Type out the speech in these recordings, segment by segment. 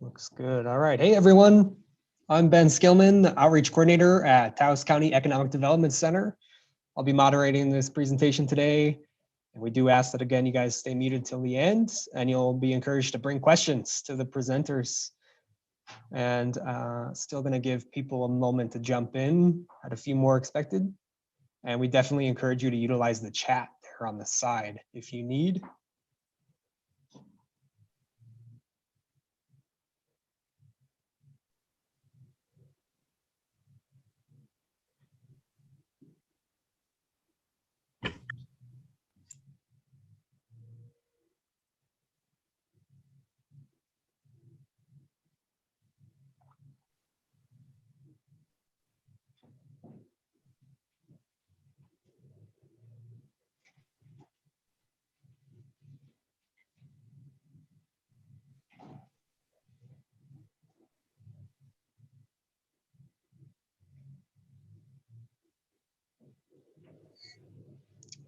Looks good. All right. Hey, everyone. I'm Ben Skillman, the Outreach Coordinator at Taos County Economic Development Center. I'll be moderating this presentation today. And we do ask that, again, you guys stay muted till the end, and you'll be encouraged to bring questions to the presenters. And still going to give people a moment to jump in. Had a few more expected. And we definitely encourage you to utilize the chat there on the side if you need.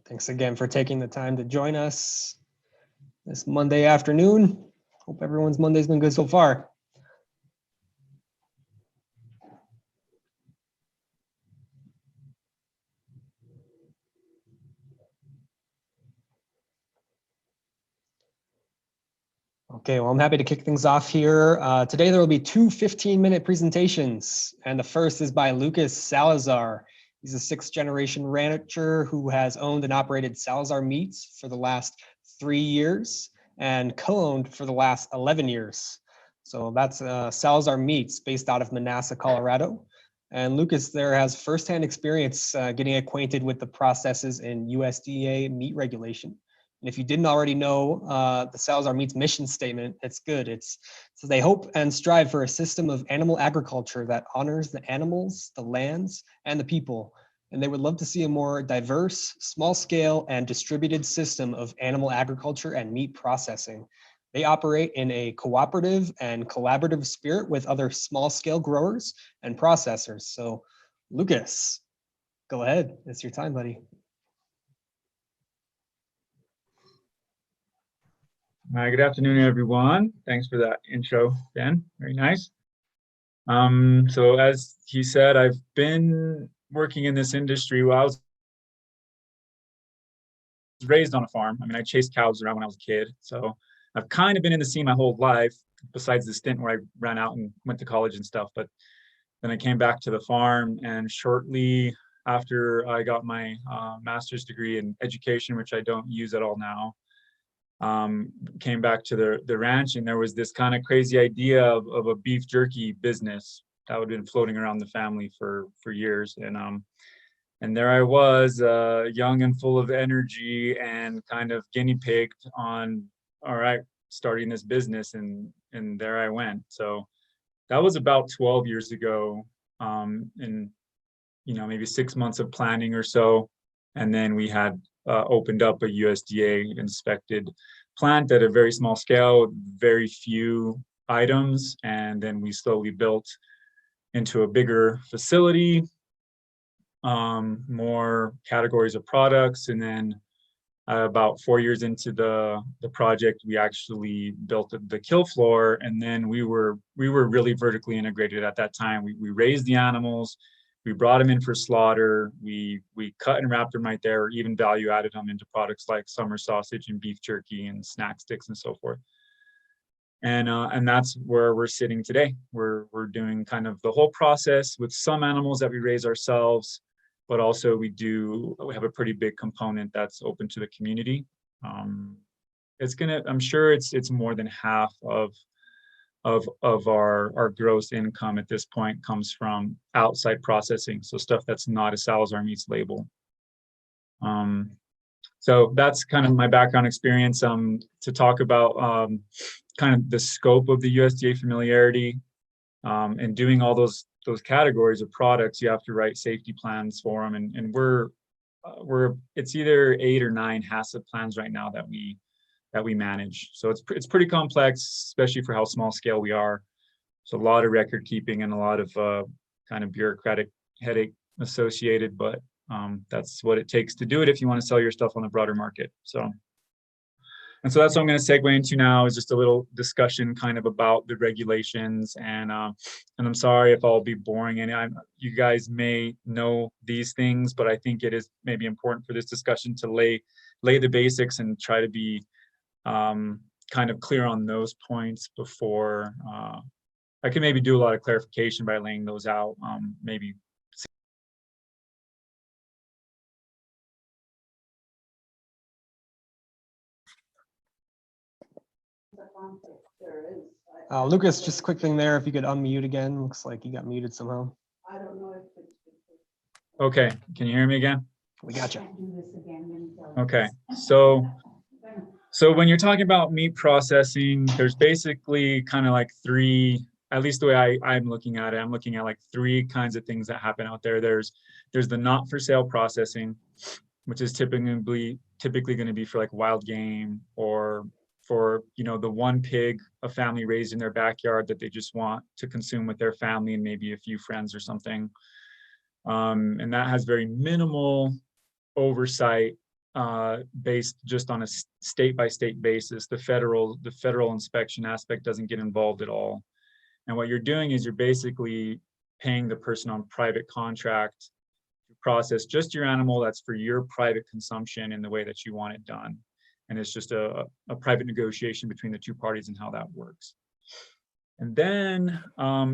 Thanks again for taking the time to join us this Monday afternoon. Hope everyone's Monday's been good so far. Okay, well, I'm happy to kick things off here. Today there will be two 15-minute presentations, and the first is by Lucas Salazar. He's a sixth-generation rancher who has owned and operated Salazar Meats for the last 3 years and co-owned for the last 11 years. So that's Salazar Meats based out of Manassas, Colorado. And Lucas there has firsthand experience getting acquainted with the processes in USDA meat regulation. And if you didn't already know the Salazar Meats mission statement, it's good. It's so they hope and strive for a system of animal agriculture that honors the animals, the lands, and the people. And they would love to see a more diverse, small scale, and distributed system of animal agriculture and meat processing. They operate in a cooperative and collaborative spirit with other small scale growers and processors. So Lucas, go ahead. It's your time, buddy. Hi, good afternoon, everyone. Thanks for that intro, Ben. Very nice. So as he said, I've been working in this industry. Well, I was raised on a farm. I mean, I chased cows around when I was a kid. So I've kind of been in the scene my whole life, besides the stint where I ran out and went to college and stuff. But then I came back to the farm, and shortly after I got my master's degree in education, which I don't use at all now, came back to the ranch, and there was this kind of crazy idea of a beef jerky business that had been floating around the family for years. And there I was, young and full of energy and kind of guinea pigged on, all right, starting this business, and there I went. So that was about 12 years ago, in maybe 6 months of planning or so. And then we had opened up a USDA inspected plant at a very small scale, very few items. And then we slowly built into a bigger facility, more categories of products. And then about 4 years into the project, we actually built the kill floor. And then we were really vertically integrated at that time. We raised the animals. We brought them in for slaughter. We cut and wrapped them right there, or even value added them into products like summer sausage and beef jerky and snack sticks and so forth. And that's where we're sitting today. We're doing kind of the whole process with some animals that we raise ourselves, but also we have a pretty big component that's open to the community. I'm sure it's more than half of our gross income at this point comes from outside processing, so stuff that's not a Salazar Meats label. So that's kind of my background experience. To talk about kind of the scope of the USDA familiarity, and doing all those categories of products, you have to write safety plans for them, and it's either 8 or 9 HACCP plans right now that we manage. So it's pretty complex, especially for how small scale we are. So a lot of record keeping and a lot of kind of bureaucratic headache associated, but that's what it takes to do it if you want to sell your stuff on the broader market. So And so that's what I'm going to segue into now, is just a little discussion kind of about the regulations. And I'm sorry if I'll be boring, and you guys may know these things, but I think it is maybe important for this discussion to lay the basics and try to be kind of clear on those points before I can maybe do a lot of clarification by laying those out. Maybe. Lucas, just a quick thing there. If you could unmute again, looks like you got muted somehow. I don't know if it's. Okay, can you hear me again? We got you. Okay, so when you're talking about meat processing, there's basically kind of like three, at least the way I'm looking at it, I'm looking at like three kinds of things that happen out there. There's the not for sale processing, which is typically going to be for like wild game, or for, you know, the one pig a family raised in their backyard that they just want to consume with their family and maybe a few friends or something. And that has very minimal oversight, based just on a state by state basis. The federal inspection aspect doesn't get involved at all. And what you're doing is you're basically paying the person on private contract to process just your animal that's for your private consumption in the way that you want it done. And it's just a private negotiation between the two parties and how that works. And then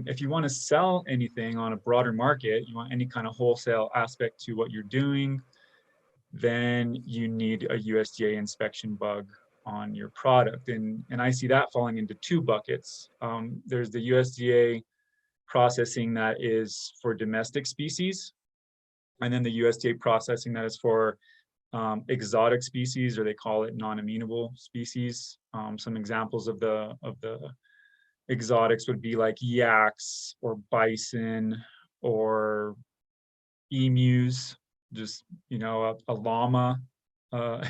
if you want to sell anything on a broader market, you want any kind of wholesale aspect to what you're doing, then you need a USDA inspection bug on your product. And I see that falling into two buckets. There's the USDA processing that is for domestic species, and then the USDA processing that is for exotic species, or they call it non-amenable species. Some examples of the exotics would be like yaks or bison or emus, just, you know, a llama.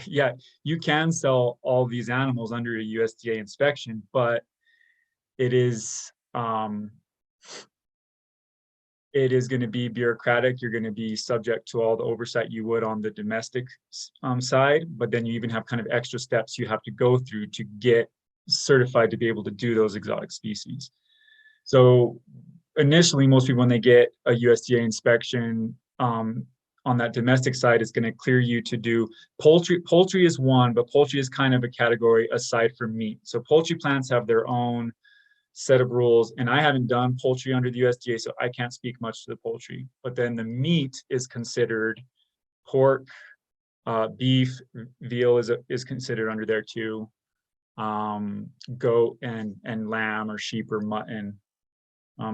Yeah, you can sell all these animals under a USDA inspection, but it is going to be bureaucratic. You're going to be subject to all the oversight you would on the domestic side, but then you even have kind of extra steps you have to go through to get certified to be able to do those exotic species. So initially, most people, when they get a USDA inspection on that domestic side, is going to clear you to do poultry. Poultry is one, but poultry is kind of a category aside from meat. So poultry plants have their own set of rules, and I haven't done poultry under the USDA, so I can't speak much to the poultry. But then the meat is considered pork, beef, veal is considered under there too, goat and lamb or sheep or mutton.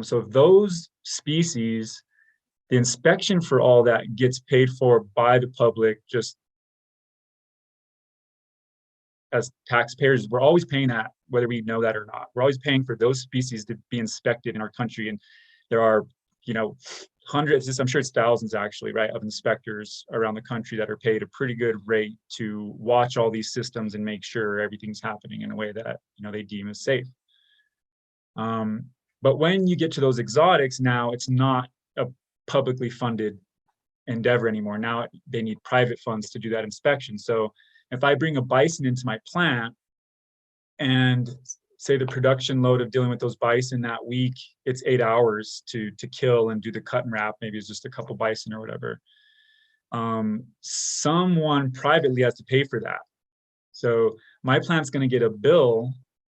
So those species, the inspection for all that gets paid for by the public. Just as taxpayers, we're always paying that, whether we know that or not. We're always paying for those species to be inspected in our country. And there are, you know, hundreds, I'm sure it's thousands actually, right, of inspectors around the country that are paid a pretty good rate to watch all these systems and make sure everything's happening in a way that, you know, they deem as safe. But when you get to those exotics, now it's not a publicly funded endeavor anymore. Now they need private funds to do that inspection. So if I bring a bison into my plant, and say the production load of dealing with those bison that week, it's 8 hours to kill and do the cut and wrap, maybe it's just a couple bison or whatever, someone privately has to pay for that. So my plant's going to get a bill,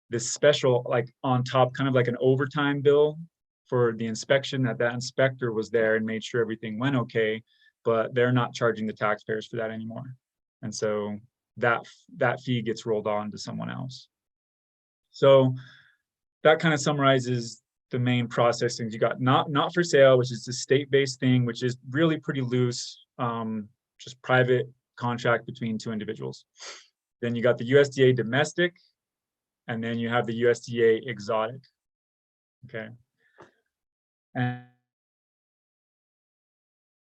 this special, like on top, kind of like an overtime bill for the inspection, that inspector was there and made sure everything went okay, but they're not charging the taxpayers for that anymore. And so that fee gets rolled on to someone else. So that kind of summarizes the main processing. You got not for sale, which is the state-based thing, which is really pretty loose, just private contract between two individuals. Then you got the USDA domestic, and then you have the USDA exotic. Okay.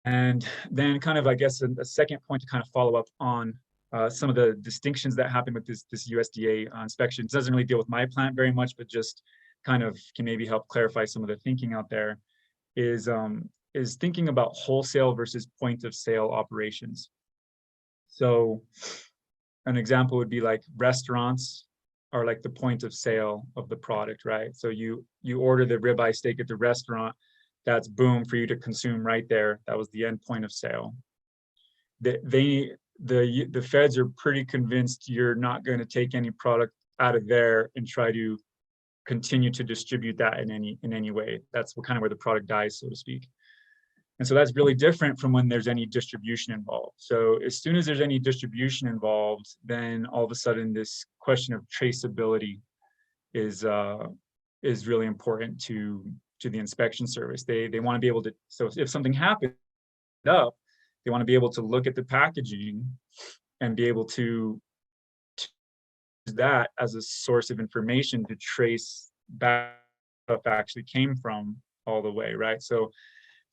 And then kind of, I guess, a second point to kind of follow up on some of the distinctions that happen with this USDA inspection. It doesn't really deal with my plant very much, but just kind of can maybe help clarify some of the thinking out there, is thinking about wholesale versus point of sale operations. So an example would be like restaurants are like the point of sale of the product, right? So you order the ribeye steak at the restaurant, that's boom for you to consume right there. That was the end point of sale. The feds are pretty convinced you're not going to take any product out of there and try to continue to distribute that in any way. That's kind of where the product dies, so to speak. And so that's really different from when there's any distribution involved. So as soon as there's any distribution involved, then all of a sudden this question of traceability is really important to the inspection service. They want to be able to, so if something happened up, they want to be able to look at the packaging and be able to use that as a source of information to trace back stuff actually came from all the way, right? So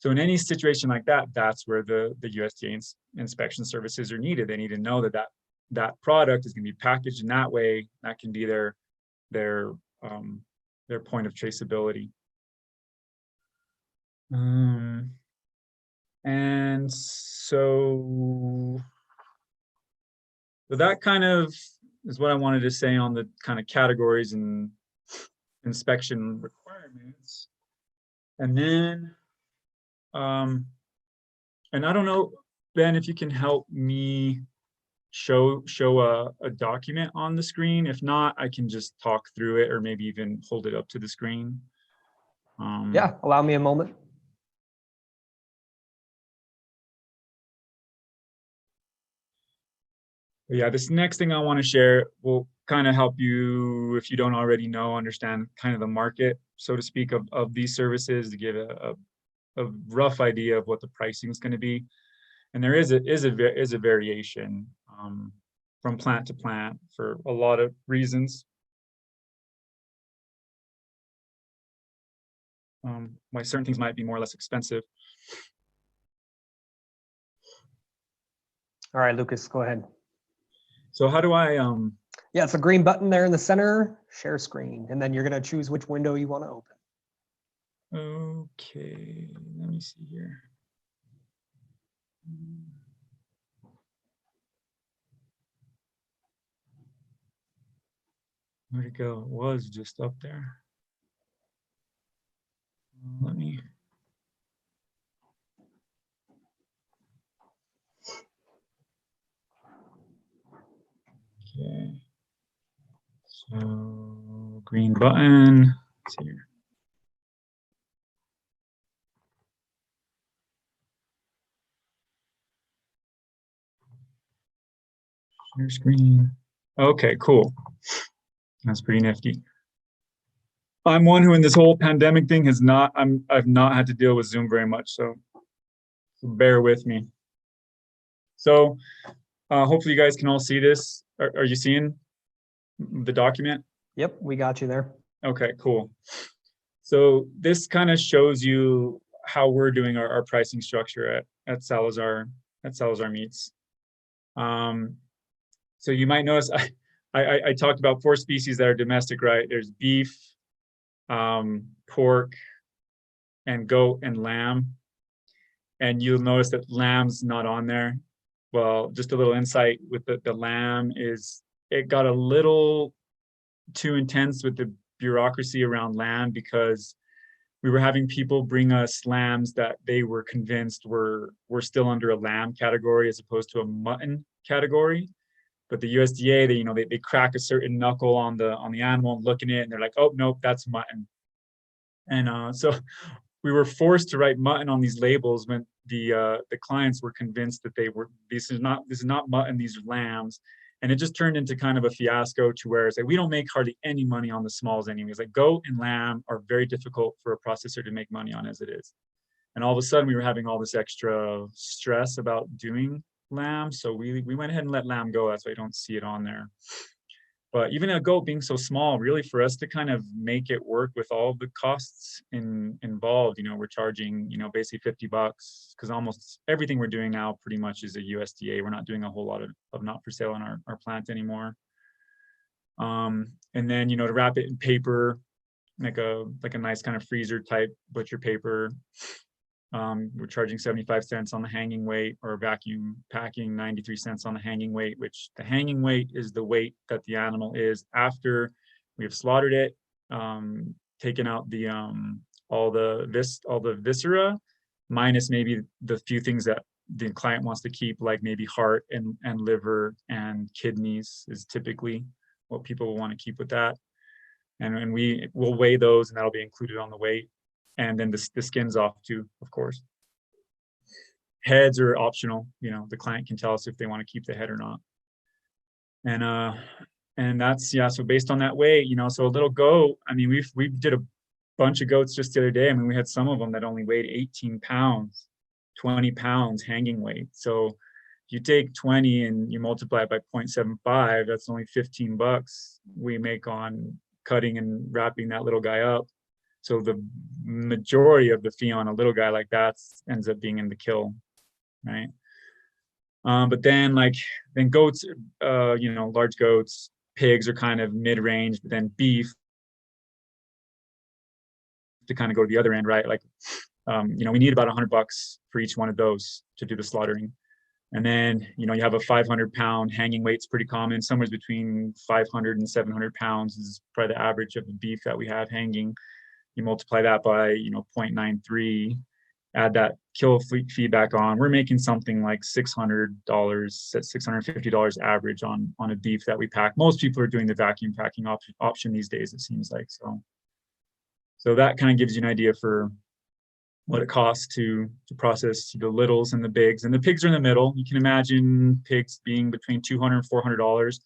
in any situation like that, that's where the USDA inspection services are needed. They need to know that product is going to be packaged in that way. That can be their point of traceability. And so that kind of is what I wanted to say on the kind of categories and inspection requirements. And then, and I don't know, Ben, if you can help me show a document on the screen. If not, I can just talk through it or maybe even hold it up to the screen. Yeah, allow me a moment. Yeah, this next thing I want to share will kind of help you, if you don't already know, understand kind of the market, so to speak, of these services, to give a rough idea of what the pricing is going to be. And there is a variation from plant to plant for a lot of reasons. Why certain things might be more or less expensive. All right, Lucas, go ahead. So how do I Yeah, it's a green button there in the center, share screen, and then you're going to choose which window you want to open. Okay, let me see here. Where'd it go? It was just up there. Let me. Okay. So green button. Let's see here. Share screen. Okay, cool. That's pretty nifty. I'm one who in this whole pandemic thing I've not had to deal with Zoom very much, so bear with me. So hopefully you guys can all see this. Are you seeing the document? Yep, we got you there. Okay, cool. So this kind of shows you how we're doing our pricing structure at Salazar Meats. So you might notice I talked about 4 species that are domestic, right? There's beef, pork, and goat and lamb. And you'll notice that lamb's not on there. Well, just a little insight with the lamb is it got a little too intense with the bureaucracy around lamb because we were having people bring us lambs that they were convinced were still under a lamb category as opposed to a mutton category. But the USDA, they crack a certain knuckle on the animal and look at it and they're like, oh nope, that's mutton. And so we were forced to write mutton on these labels when the clients were convinced that this is not mutton, these are lambs. And it just turned into kind of a fiasco to where it's like, we don't make hardly any money on the smalls anyways. Like goat and lamb are very difficult for a processor to make money on as it is. And all of a sudden we were having all this extra stress about doing lamb. So we went ahead and let lamb go. That's why you don't see it on there. But even a goat being so small, really for us to kind of make it work with all the costs involved, we're charging, basically $50 because almost everything we're doing now pretty much is a USDA. We're not doing a whole lot of not for sale in our plant anymore. And then, to wrap it in paper, like a nice kind of freezer type butcher paper. We're charging 75 cents on the hanging weight, or vacuum packing 93 cents on the hanging weight, which the hanging weight is the weight that the animal is after we have slaughtered it, taken out the all the viscera, minus maybe the few things that the client wants to keep, like maybe heart and liver and kidneys is typically what people will want to keep with that. And we will weigh those, and that'll be included on the weight. And then the skin's off too, of course. Heads are optional. The client can tell us if they want to keep the head or not. And that's, yeah, so based on that weight, so a little goat, I mean, we did a bunch of goats just the other day. I mean, we had some of them that only weighed 18 pounds, 20 pounds hanging weight. So if you take 20 and you multiply it by 0.75, that's only $15 we make on cutting and wrapping that little guy up. So the majority of the fee on a little guy like that ends up being in the kill, right? But then goats, large goats, pigs are kind of mid-range, but then beef, to kind of go to the other end, right? We need about $100 for each one of those to do the slaughtering. And then, you have a 500-pound hanging weight. It's pretty common. Somewhere between 500 and 700 pounds is probably the average of the beef that we have hanging. You multiply that by, 0.93, add that kill fee back on. We're making something like $600, $650 average on a beef that we pack. Most people are doing the vacuum packing option these days, it seems like. So that kind of gives you an idea for what it costs to process the littles and the bigs. And the pigs are in the middle. You can imagine pigs being between $200 and $400.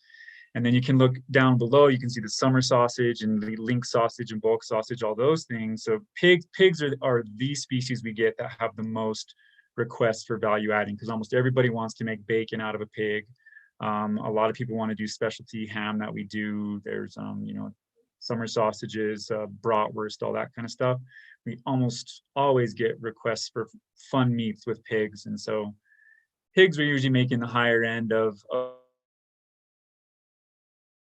And then you can look down below, you can see the summer sausage and the link sausage and bulk sausage, all those things. So pigs are the species we get that have the most requests for value adding, because almost everybody wants to make bacon out of a pig. A lot of people want to do specialty ham that we do. There's, summer sausages, bratwurst, all that kind of stuff. We almost always get requests for fun meats with pigs. And so pigs are usually making the higher end of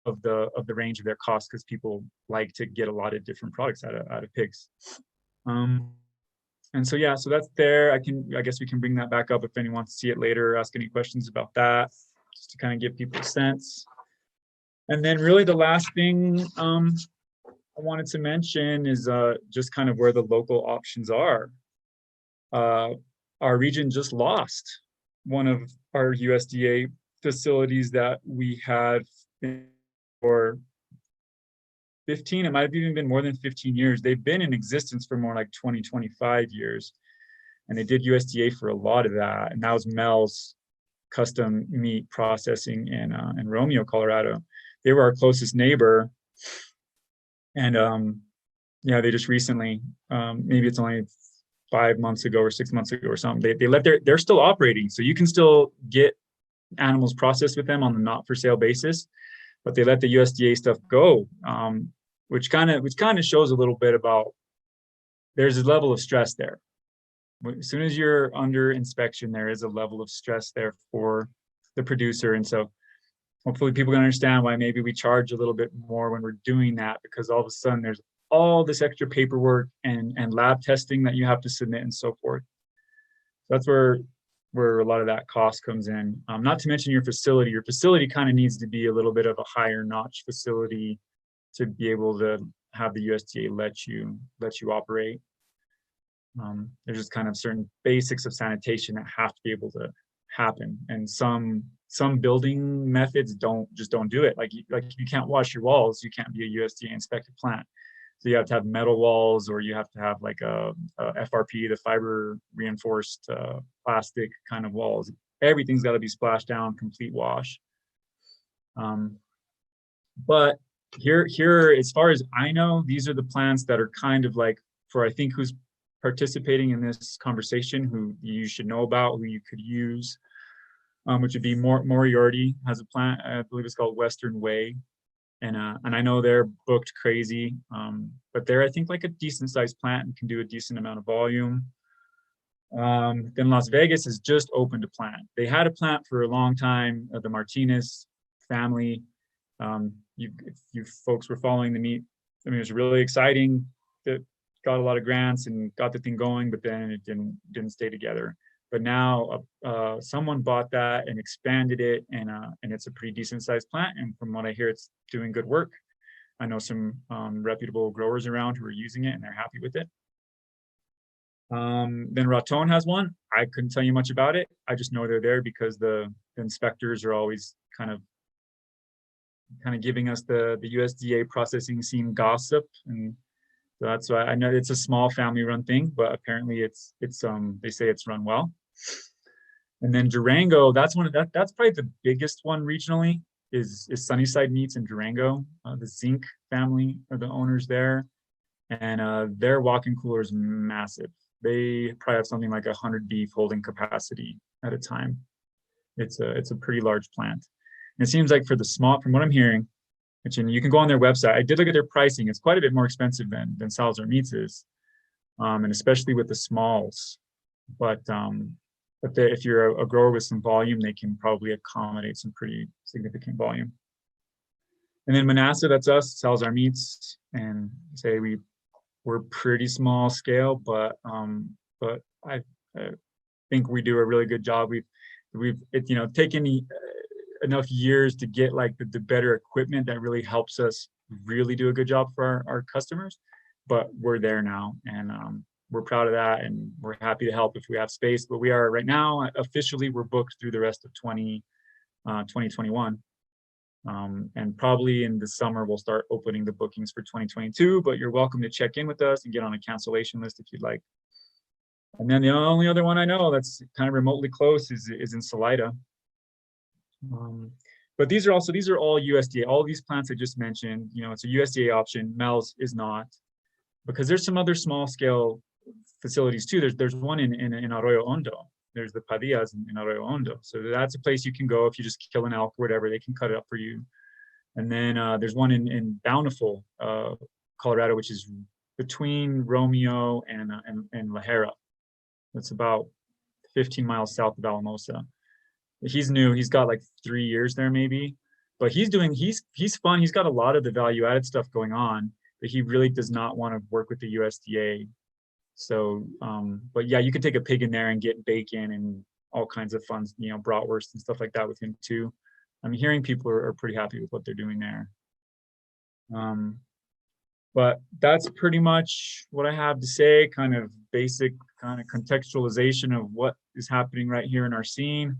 the range of their costs, because people like to get a lot of different products out of pigs. And so, yeah, so that's there. I guess we can bring that back up if anyone wants to see it later, or ask any questions about that, just to kind of give people a sense. And then really the last thing I wanted to mention is just kind of where the local options are. Our region just lost one of our USDA facilities that we had for 15, it might have even been more than 15 years. They've been in existence for more like 20, 25 years. And they did USDA for a lot of that. And that was Mel's Custom Meat Processing in Romeo, Colorado. They were our closest neighbor. And they just recently, maybe it's only 5 months ago or 6 months ago or something, they're still operating. So you can still get animals processed with them on the not for sale basis, but they let the USDA stuff go, which kind of shows a little bit about, there's a level of stress there. As soon as you're under inspection, there is a level of stress there for the producer. And so hopefully people can understand why maybe we charge a little bit more when we're doing that, because all of a sudden there's all this extra paperwork and lab testing that you have to submit and so forth. So that's where a lot of that cost comes in. Not to mention your facility. Your facility kind of needs to be a little bit of a higher notch facility to be able to have the USDA let you operate. There's just kind of certain basics of sanitation that have to be able to happen, and some building methods don't do it. Like you can't wash your walls, you can't be a USDA inspected plant. So you have to have metal walls, or you have to have like a FRP, the fiber reinforced plastic kind of walls. Everything's got to be splashed down, complete wash. But here, as far as I know, these are the plants that are kind of like, for I think who's participating in this conversation, who you should know about, who you could use, which would be Moriarty has a plant, I believe it's called Western Way. And I know they're booked crazy, but they're, I think, like a decent sized plant and can do a decent amount of volume. Then Las Vegas has just opened a plant. They had a plant for a long time, the Martinez family. If you folks were following the meat, I mean, it was really exciting. The got a lot of grants and got the thing going, but then it didn't stay together. But now someone bought that and expanded it, and it's a pretty decent sized plant. And from what I hear, it's doing good work. I know some reputable growers around who are using it and they're happy with it. Then Raton has one. I couldn't tell you much about it. I just know they're there because the inspectors are always kind of giving us the USDA processing scene gossip, and so that's why I know it's a small family-run thing, but apparently it's they say it's run well. And then Durango, that's probably the biggest one regionally. Is Sunnyside Meats in Durango. The Zink family are the owners there, and their walk-in cooler is massive. They probably have something like 100 beef holding capacity at a time. It's a pretty large plant. And it seems like for the small, from what I'm hearing, which, and you can go on their website. I did look at their pricing. It's quite a bit more expensive than Salazar Meats is, and especially with the smalls. But if you're a grower with some volume, they can probably accommodate some pretty significant volume. And then Manasseh, that's us, Salazar Meats, and say we're pretty small scale, but I think we do a really good job. We've taken enough years to get like the better equipment that really helps us really do a good job for our customers, but we're there now, and we're proud of that, and we're happy to help if we have space. But we are right now officially, we're booked through the rest of 2021. And probably in the summer, we'll start opening the bookings for 2022, but you're welcome to check in with us and get on a cancellation list if you'd like. And then the only other one I know that's kind of remotely close is in Salida. But these are all USDA. All these plants I just mentioned, it's a USDA option. Mel's is not, because there's some other small scale facilities too. There's one in Arroyo Hondo. There's the Padillas in Arroyo Hondo. So that's a place you can go if you just kill an elk or whatever. They can cut it up for you. And then there's one in Bountiful, Colorado, which is between Romeo and La Jera. That's about 15 miles south of Alamosa. He's new. He's got like 3 years there maybe, but he's fun. He's got a lot of the value added stuff going on, but he really does not want to work with the USDA. So, but yeah, you can take a pig in there and get bacon and all kinds of fun, bratwurst and stuff like that with him too. I'm hearing people are pretty happy with what they're doing there. But that's pretty much what I have to say, kind of basic kind of contextualization of what is happening right here in our scene.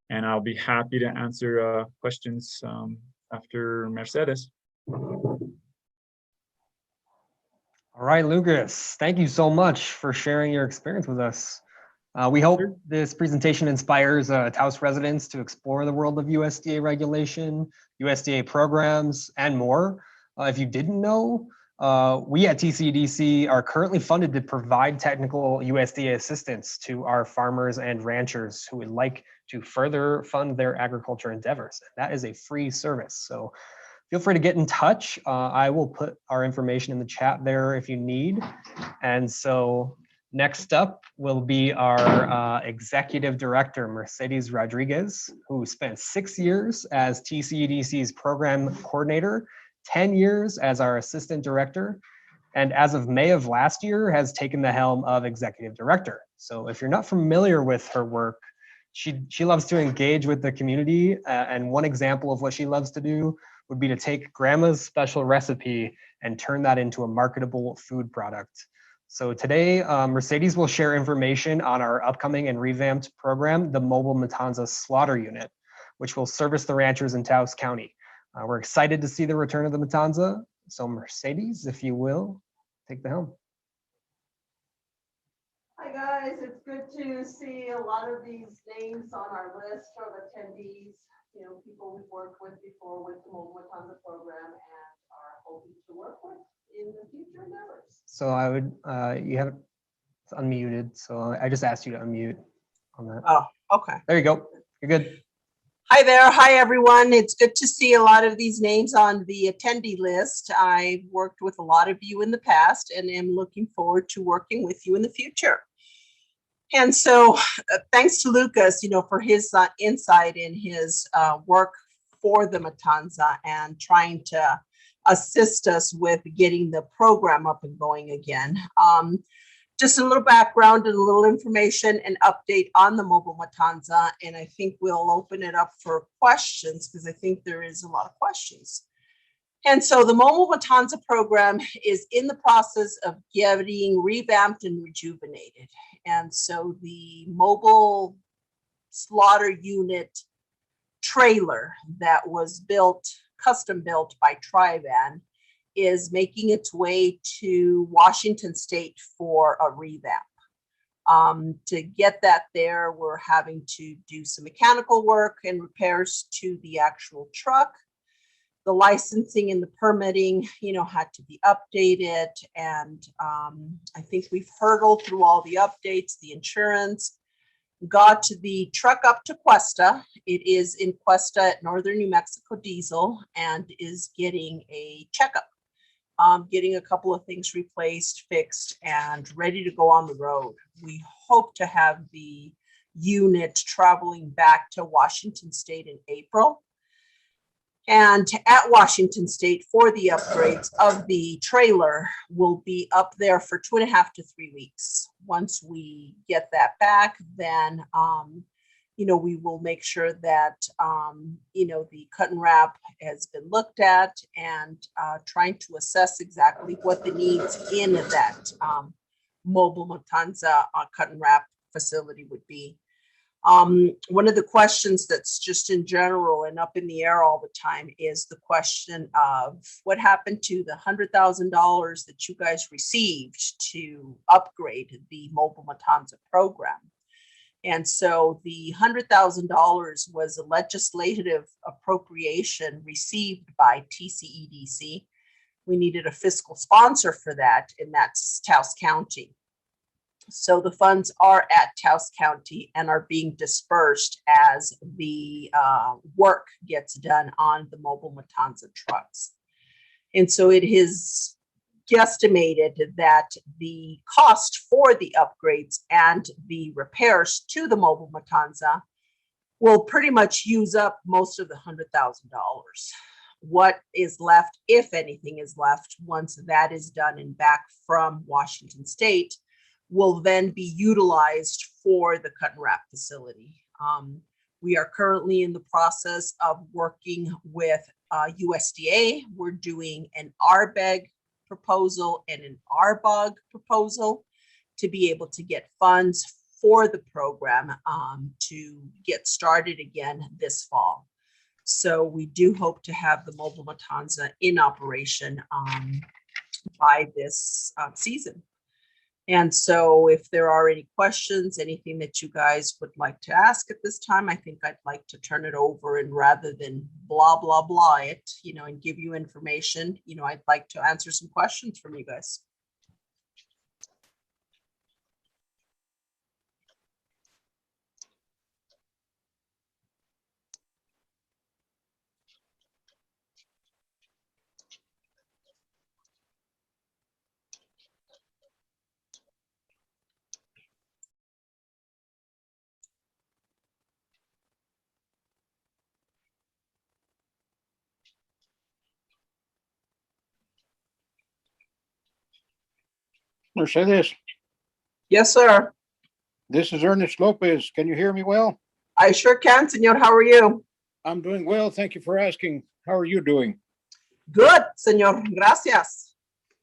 And I'll be happy to answer questions after Mercedes. All right, Lucas, thank you so much for sharing your experience with us. We hope this presentation inspires Taos residents to explore the world of USDA regulation, USDA programs, and more. If you didn't know, we at TCDC are currently funded to provide technical USDA assistance to our farmers and ranchers who would like to further fund their agriculture endeavors. That is a free service. So feel free to get in touch. I will put our information in the chat there if you need. And so next up will be our executive director, Mercedes Rodriguez, who spent 6 years as TCDC's program coordinator, 10 years as our assistant director, and as of May of last year has taken the helm of executive director. So if you're not familiar with her work, she loves to engage with the community, and one example of what she loves to do would be to take grandma's special recipe and turn that into a marketable food product. So today, Mercedes will share information on our upcoming and revamped program, the Mobile Matanza Slaughter Unit, which will service the ranchers in Taos County. We're excited to see the return of the Matanza. So Mercedes, if you will, take the helm. Hi guys, it's good to see a lot of these names on our list of attendees. People we've worked with before with the Mobile Matanza program and are hoping to work with in the future endeavors. So I would, you have it's unmuted. So I just asked you to unmute on that. Oh, okay. There you go. You're good. Hi there. Hi, everyone. It's good to see a lot of these names on the attendee list. I've worked with a lot of you in the past and am looking forward to working with you in the future. And so thanks to Lucas, for his insight in his work for the Matanza and trying to assist us with getting the program up and going again. Just a little background and a little information and update on the Mobile Matanza. And I think we'll open it up for questions because I think there is a lot of questions. And so the Mobile Matanza program is in the process of getting revamped and rejuvenated. And so the mobile slaughter unit trailer that was built, custom built by Trivan, is making its way to Washington State for a revamp. To get that there, we're having to do some mechanical work and repairs to the actual truck. The licensing and the permitting, had to be updated. And I think we've hurdled through all the updates, the insurance, got the truck up to Cuesta. It is in Cuesta at Northern New Mexico Diesel and is getting a checkup. Getting a couple of things replaced, fixed, and ready to go on the road. We hope to have the unit traveling back to Washington State in April. And at Washington State for the upgrades of the trailer will be up there for 2.5 to 3 weeks. Once we get that back, then we will make sure that, the cut and wrap has been looked at and trying to assess exactly what the needs in that mobile Matanza cut and wrap facility would be. One of the questions that's just in general and up in the air all the time is the question of what happened to the $100,000 that you guys received to upgrade the mobile Matanza program. And so the $100,000 was a legislative appropriation received by TCEDC. We needed a fiscal sponsor for that, and that's Taos County. So the funds are at Taos County and are being dispersed as the work gets done on the mobile Matanza trucks. And so it is guesstimated that the cost for the upgrades and the repairs to the mobile Matanza will pretty much use up most of the $100,000. What is left, if anything is left, once that is done and back from Washington State, will then be utilized for the cut and wrap facility. We are currently in the process of working with USDA. We're doing an RBEG proposal and an RBOG proposal to be able to get funds for the program to get started again this fall. So we do hope to have the mobile Matanza in operation by this season. And so if there are any questions, anything that you guys would like to ask at this time, I think I'd like to turn it over, and rather than blah, blah, blah it, and give you information, I'd like to answer some questions from you guys. Mercedes, Yes, sir. this is Ernest Lopez. Can you hear me well? I sure can, senor. How are you? I'm doing well. Thank you for asking. How are you doing? Good, senor. Gracias.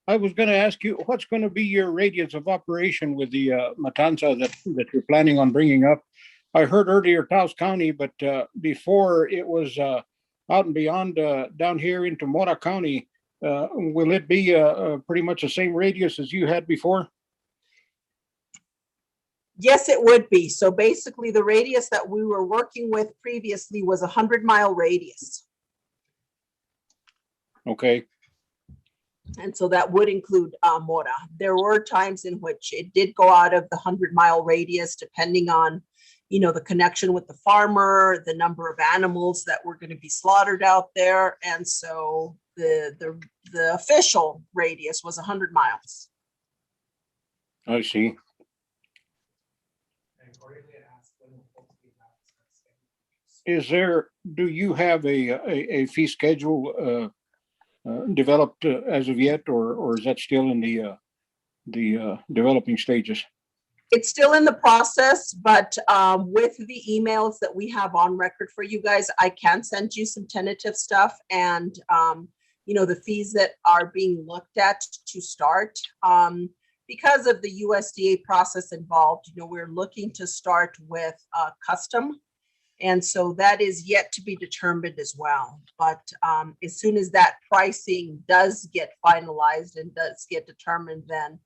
I was going to ask you, what's going to be your radius of operation with the Matanza that you're planning on bringing up? I heard earlier Taos County, but before it was out and beyond down here into Mora County. Will it be pretty much the same radius as you had before? Yes, it would be. So basically the radius that we were working with previously was a 100-mile radius. Okay. And so that would include Mora. There were times in which it did go out of the 100-mile radius, depending on, the connection with the farmer, the number of animals that were going to be slaughtered out there. And so the official radius was 100 miles. I see. do you have a fee schedule developed as of yet, or is that still in the developing stages? It's still in the process, but with the emails that we have on record for you guys, I can send you some tentative stuff and, the fees that are being looked at to start. Because of the USDA process involved, we're looking to start with custom. And so that is yet to be determined as well. But as soon as that pricing does get finalized and does get determined, then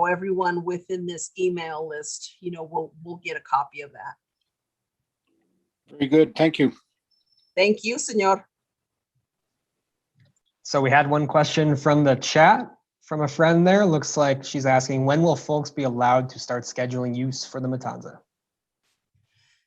everyone within this email list, we'll get a copy of that. Very good. Thank you. Thank you, senor. So we had one question from the chat from a friend there. Looks like she's asking, when will folks be allowed to start scheduling use for the Matanza?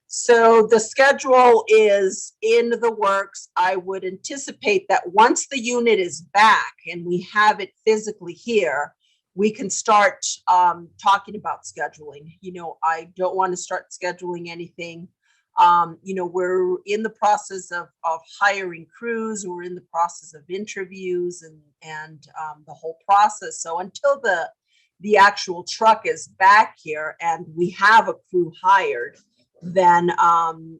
So the schedule is in the works. I would anticipate that once the unit is back and we have it physically here, we can start talking about scheduling. I don't want to start scheduling anything. We're in the process of hiring crews. We're in the process of interviews and the whole process. So until the actual truck is back here and we have a crew hired, then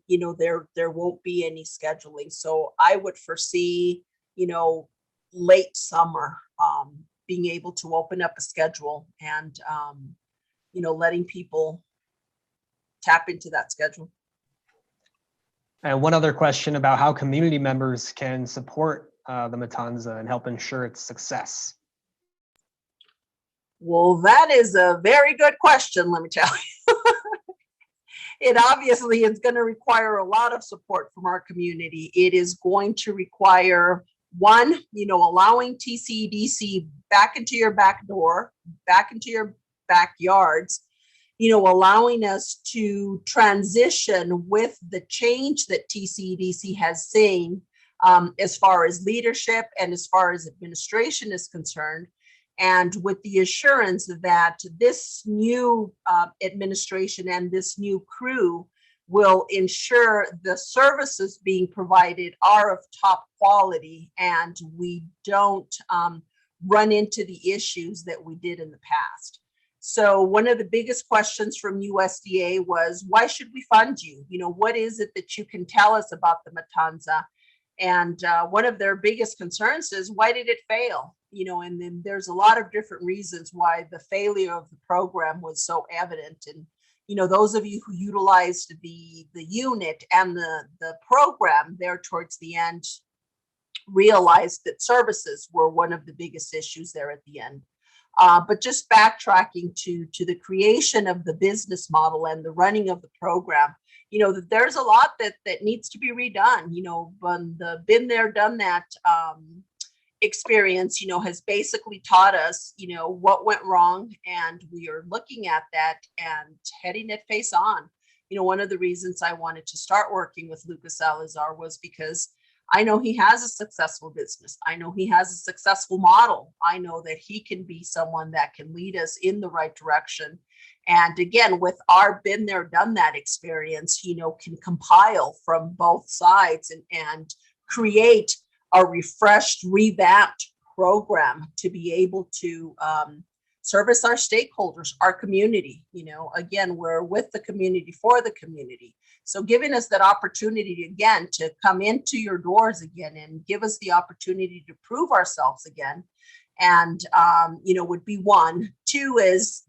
there won't be any scheduling. So I would foresee late summer being able to open up a schedule and letting people tap into that schedule. And one other question about how community members can support the Matanza and help ensure its success. Well, that is a very good question, let me tell you. It obviously is going to require a lot of support from our community. It is going to require, one, allowing TCDC back into your back door, back into your backyards, allowing us to transition with the change that TCDC has seen as far as leadership and as far as administration is concerned. And with the assurance that this new administration and this new crew will ensure the services being provided are of top quality and we don't run into the issues that we did in the past. So one of the biggest questions from USDA was, why should we fund you? What is it that you can tell us about the Matanza? And one of their biggest concerns is, why did it fail? And then there's a lot of different reasons why the failure of the program was so evident. And, those of you who utilized the unit and the program there towards the end realized that services were one of the biggest issues there at the end. But just backtracking to the creation of the business model and the running of the program, there's a lot that needs to be redone. The been there, done that experience, has basically taught us, what went wrong, and we are looking at that and heading it face on. One of the reasons I wanted to start working with Lucas Salazar was because I know he has a successful business. I know he has a successful model. I know that he can be someone that can lead us in the right direction. And again, with our been there, done that experience, can compile from both sides and create a refreshed, revamped program to be able to service our stakeholders, our community. Again, we're with the community for the community. So giving us that opportunity again to come into your doors again and give us the opportunity to prove ourselves again. And, would be one. Two is,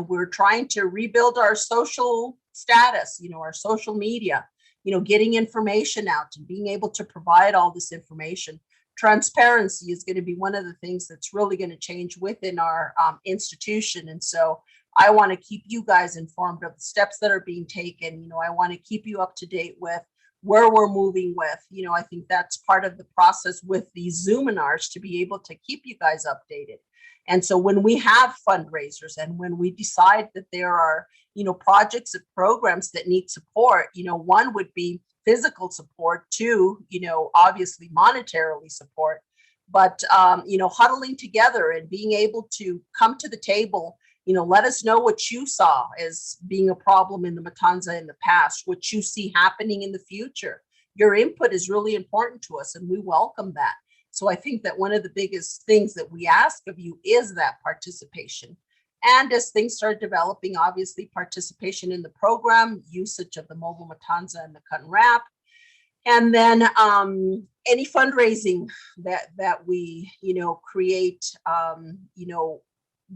we're trying to rebuild our social status, our social media, getting information out and being able to provide all this information. Transparency is going to be one of the things that's really going to change within our institution. And so I want to keep you guys informed of the steps that are being taken. I want to keep you up to date with where we're moving with. I think that's part of the process with these Zoominars, to be able to keep you guys updated. And so when we have fundraisers and when we decide that there are, projects and programs that need support, one would be physical support, two, obviously monetarily support, but, huddling together and being able to come to the table let us know what you saw as being a problem in the Matanza in the past, what you see happening in the future. Your input is really important to us, and we welcome that. So I think that one of the biggest things that we ask of you is that participation. And as things start developing, obviously participation in the program, usage of the mobile Matanza and the cut and wrap, and then any fundraising that we create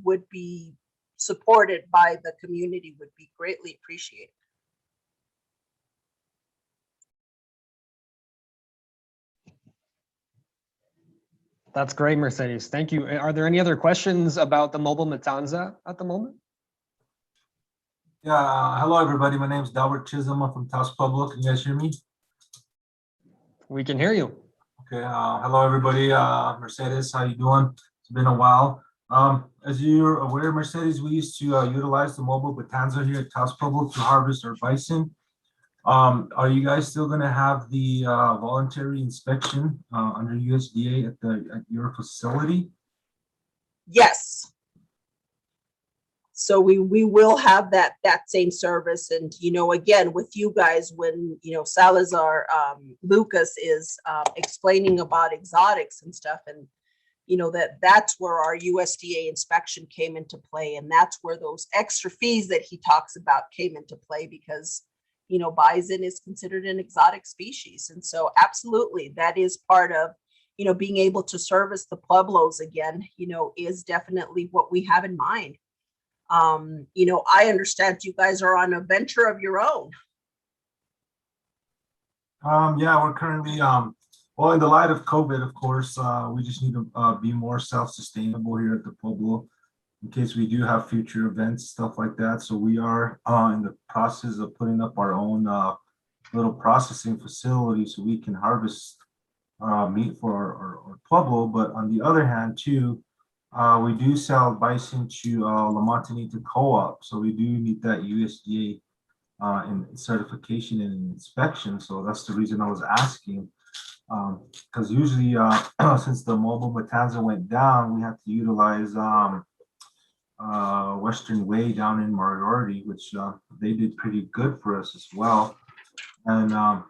would be supported by the community, would be greatly appreciated. That's great, Mercedes. Thank you. Are there any other questions about the mobile Matanza at the moment? Yeah, hello everybody. My name is Delbert Chisholm. I'm from Taos Public. Can you guys hear me? We can hear you. Okay. Hello everybody. Mercedes, how you doing? It's been a while. As you're aware, Mercedes, we used to utilize the mobile Matanza here at Taos Public to harvest our bison. Are you guys still going to have the voluntary inspection under USDA at your facility? Yes. So we will have that same service. And, again, with you guys, when, Salazar, Lucas is explaining about exotics and stuff, and, that's where our USDA inspection came into play. And that's where those extra fees that he talks about came into play, because, bison is considered an exotic species. And so absolutely, that is part of, being able to service the Pueblos again, is definitely what we have in mind. I understand you guys are on a venture of your own. Yeah, we're currently, well, in the light of COVID, of course, we just need to be more self-sustainable here at the Pueblo in case we do have future events, stuff like that. So we are in the process of putting up our own little processing facility so we can harvest meat for our Pueblo. But on the other hand, too, we do sell bison to La Montanita Co-op. So we do need that USDA in certification and inspection. So that's the reason I was asking. Because usually, since the mobile Matanza went down, we have to utilize Western Way down in Moriarty, which they did pretty good for us as well. And the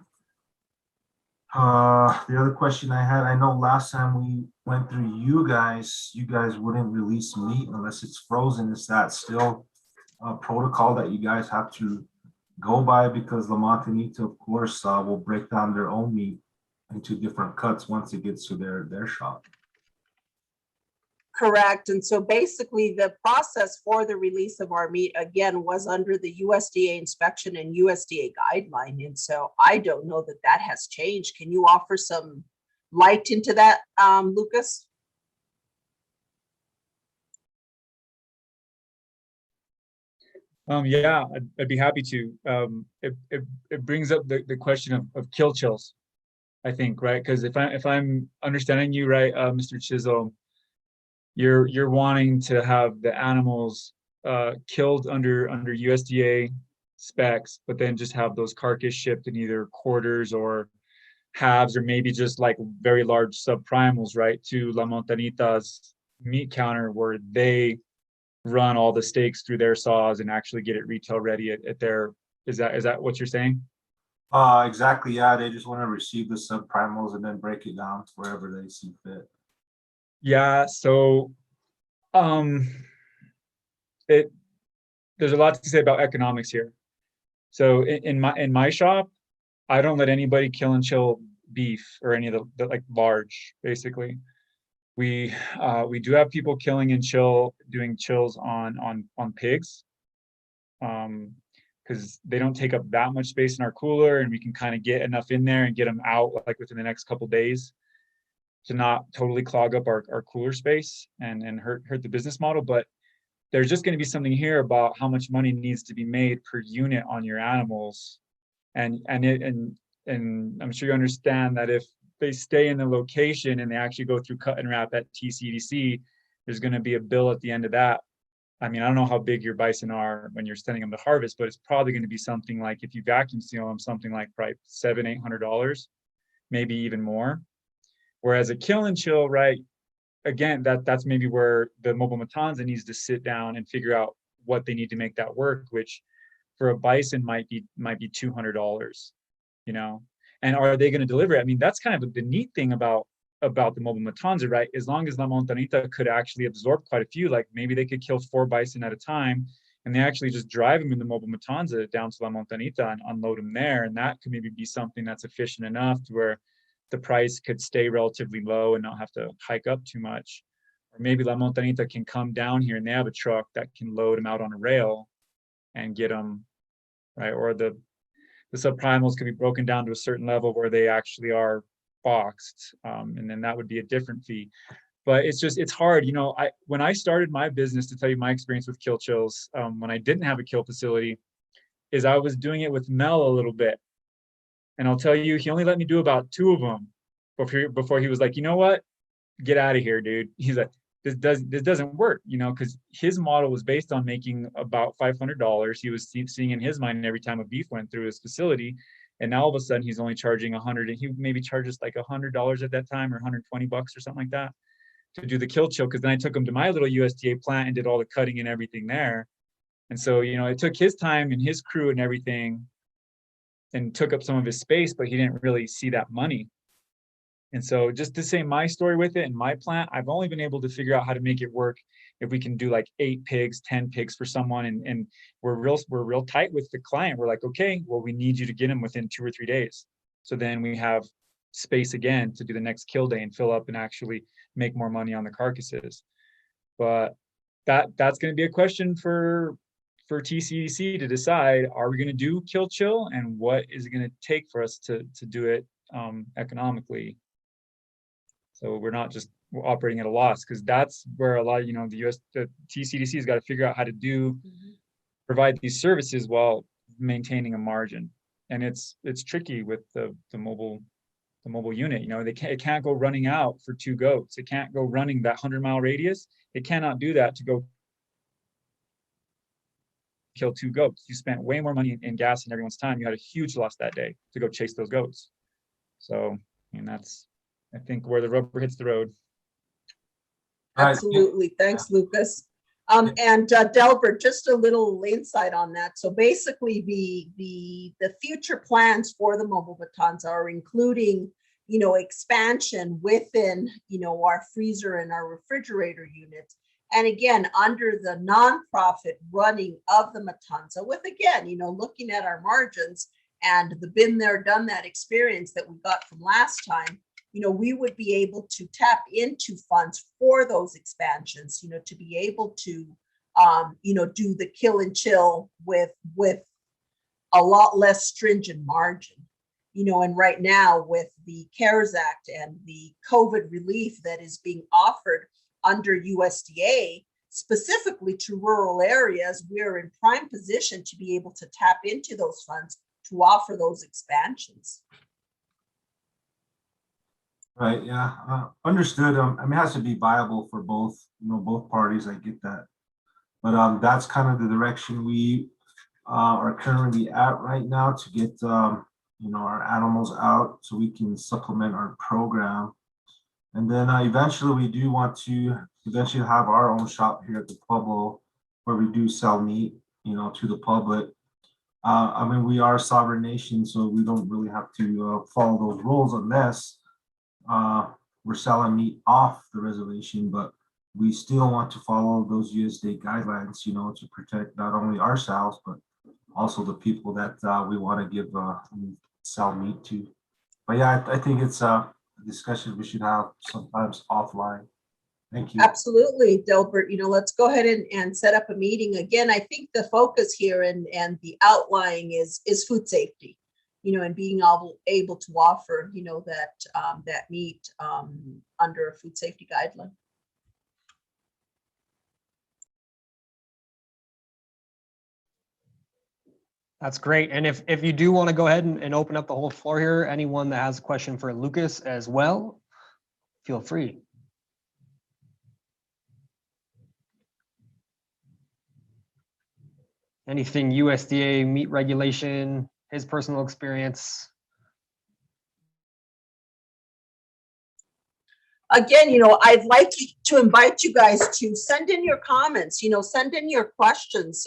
other question I had, I know last time we went through you guys wouldn't release meat unless it's frozen. Is that still a protocol that you guys have to go by? Because La Montanita, of course, will break down their own meat into different cuts once it gets to their shop. Correct. And so basically the process for the release of our meat, again, was under the USDA inspection and USDA guideline. And so I don't know that that has changed. Can you offer some light into that, Lucas? Yeah, I'd be happy to. It brings up the question of kill chills, I think, right? Because if I'm understanding you right, Mr. Chisholm, you're wanting to have the animals killed under USDA specs, but then just have those carcass shipped in either quarters or halves, or maybe just like very large subprimals, right, to La Montanita's meat counter, where they run all the steaks through their saws and actually get it retail ready at their. Is that what you're saying? Exactly. Yeah, they just want to receive the subprimals and then break it down wherever they see fit. Yeah. So, there's a lot to say about economics here. So in my shop, I don't let anybody kill and chill beef or any of the like large. Basically, we do have people killing and doing chills on pigs, because they don't take up that much space in our cooler, and we can kind of get enough in there and get them out like within the next couple of days to not totally clog up our cooler space and hurt the business model. But there's just going to be something here about how much money needs to be made per unit on your animals, and I'm sure you understand that if they stay in the location and they actually go through cut and wrap at TCDC, there's going to be a bill at the end of that. I mean, I don't know how big your bison are when you're sending them to harvest, but it's probably going to be something like, if you vacuum seal them, something like probably $700-800, maybe even more. Whereas a kill and chill, right? again, that's maybe where the mobile Matanza needs to sit down and figure out what they need to make that work, which for a bison might be $200, you know. And are they going to deliver it? I mean, that's kind of the neat thing about the mobile Matanza, right? As long as La Montanita could actually absorb quite a few, like maybe they could kill 4 bison at a time, and they actually just drive them in the mobile Matanza down to La Montanita and unload them there. And that could maybe be something that's efficient enough to where the price could stay relatively low and not have to hike up too much. Or maybe La Montanita can come down here and they have a truck that can load them out on a rail and get them, right? Or the subprimals could be broken down to a certain level where they actually are boxed, and then that would be a different fee. But it's hard, you know. When I started my business, to tell you my experience with kill chills, when I didn't have a kill facility, is I was doing it with Mel a little bit, and I'll tell you, he only let me do about 2 of them before he was like, you know what, get out of here, dude. He's like, this doesn't work, you know, because his model was based on making about $500. He was seeing in his mind every time a beef went through his facility, and now all of a sudden he's only charging 100, and he maybe charges like $100 at that time, or 120 bucks or something like that, to do the kill chill. Because then I took him to my little USDA plant and did all the cutting and everything there. And so, you know, it took his time and his crew and everything and took up some of his space, but he didn't really see that money. And so just to say my story with it in my plant, I've only been able to figure out how to make it work if we can do like 8 pigs, 10 pigs for someone. And we're real tight with the client. We're like, okay, well, we need you to get them within 2 or 3 days. So then we have space again to do the next kill day and fill up and actually make more money on the carcasses. But that's going to be a question for TCDC to decide, are we going to do kill chill, and what is it going to take for us to do it economically? So we're not just operating at a loss, because that's where a lot of, you know, the TCDC has got to figure out how to provide these services while maintaining a margin. And it's tricky with the mobile unit. You know, it can't go running out for 2 goats. It can't go running that 100-mile radius. It cannot do that to go kill 2 goats. You spent way more money in gas and everyone's time. You had a huge loss that day to go chase those goats. So, and that's, I think, where the rubber hits the road. Absolutely. Thanks, Lucas. And Delbert, just a little insight on that. So basically the future plans for the mobile Matanza are including, you know, expansion within, you know, our freezer and our refrigerator units. And again, under the nonprofit running of the Matanza, with, again, you know, looking at our margins and the been there, done that experience that we got from last time, you know, we would be able to tap into funds for those expansions, you know, to be able to, you know, do the kill and chill with a lot less stringent margin, you know. And right now with the CARES Act and the COVID relief that is being offered under USDA, specifically to rural areas, we're in prime position to be able to tap into those funds to offer those expansions. Right, yeah, understood. I mean, it has to be viable for both, you know, both parties. I get that. But that's kind of the direction we are currently at right now, to get, you know, our animals out so we can supplement our program. And then eventually we do want to eventually have our own shop here at the Pueblo, where we do sell meat, you know, to the public. I mean, we are a sovereign nation, so we don't really have to follow those rules unless we're selling meat off the reservation. But we still want to follow those USDA guidelines, you know, to protect not only ourselves, but also the people that we want to give sell meat to. But yeah, I think it's a discussion we should have sometimes offline. Thank you. Absolutely, Delbert. You know, let's go ahead and set up a meeting. Again, I think the focus here and the outlying is food safety, you know, and being able to offer, you know, that meat under a food safety guideline. That's great. And if you do want to go ahead and open up the whole floor here, anyone that has a question for Lucas as well, feel free. Anything USDA meat regulation, his personal experience. again, I'd like to invite you guys to send in your comments, send in your questions.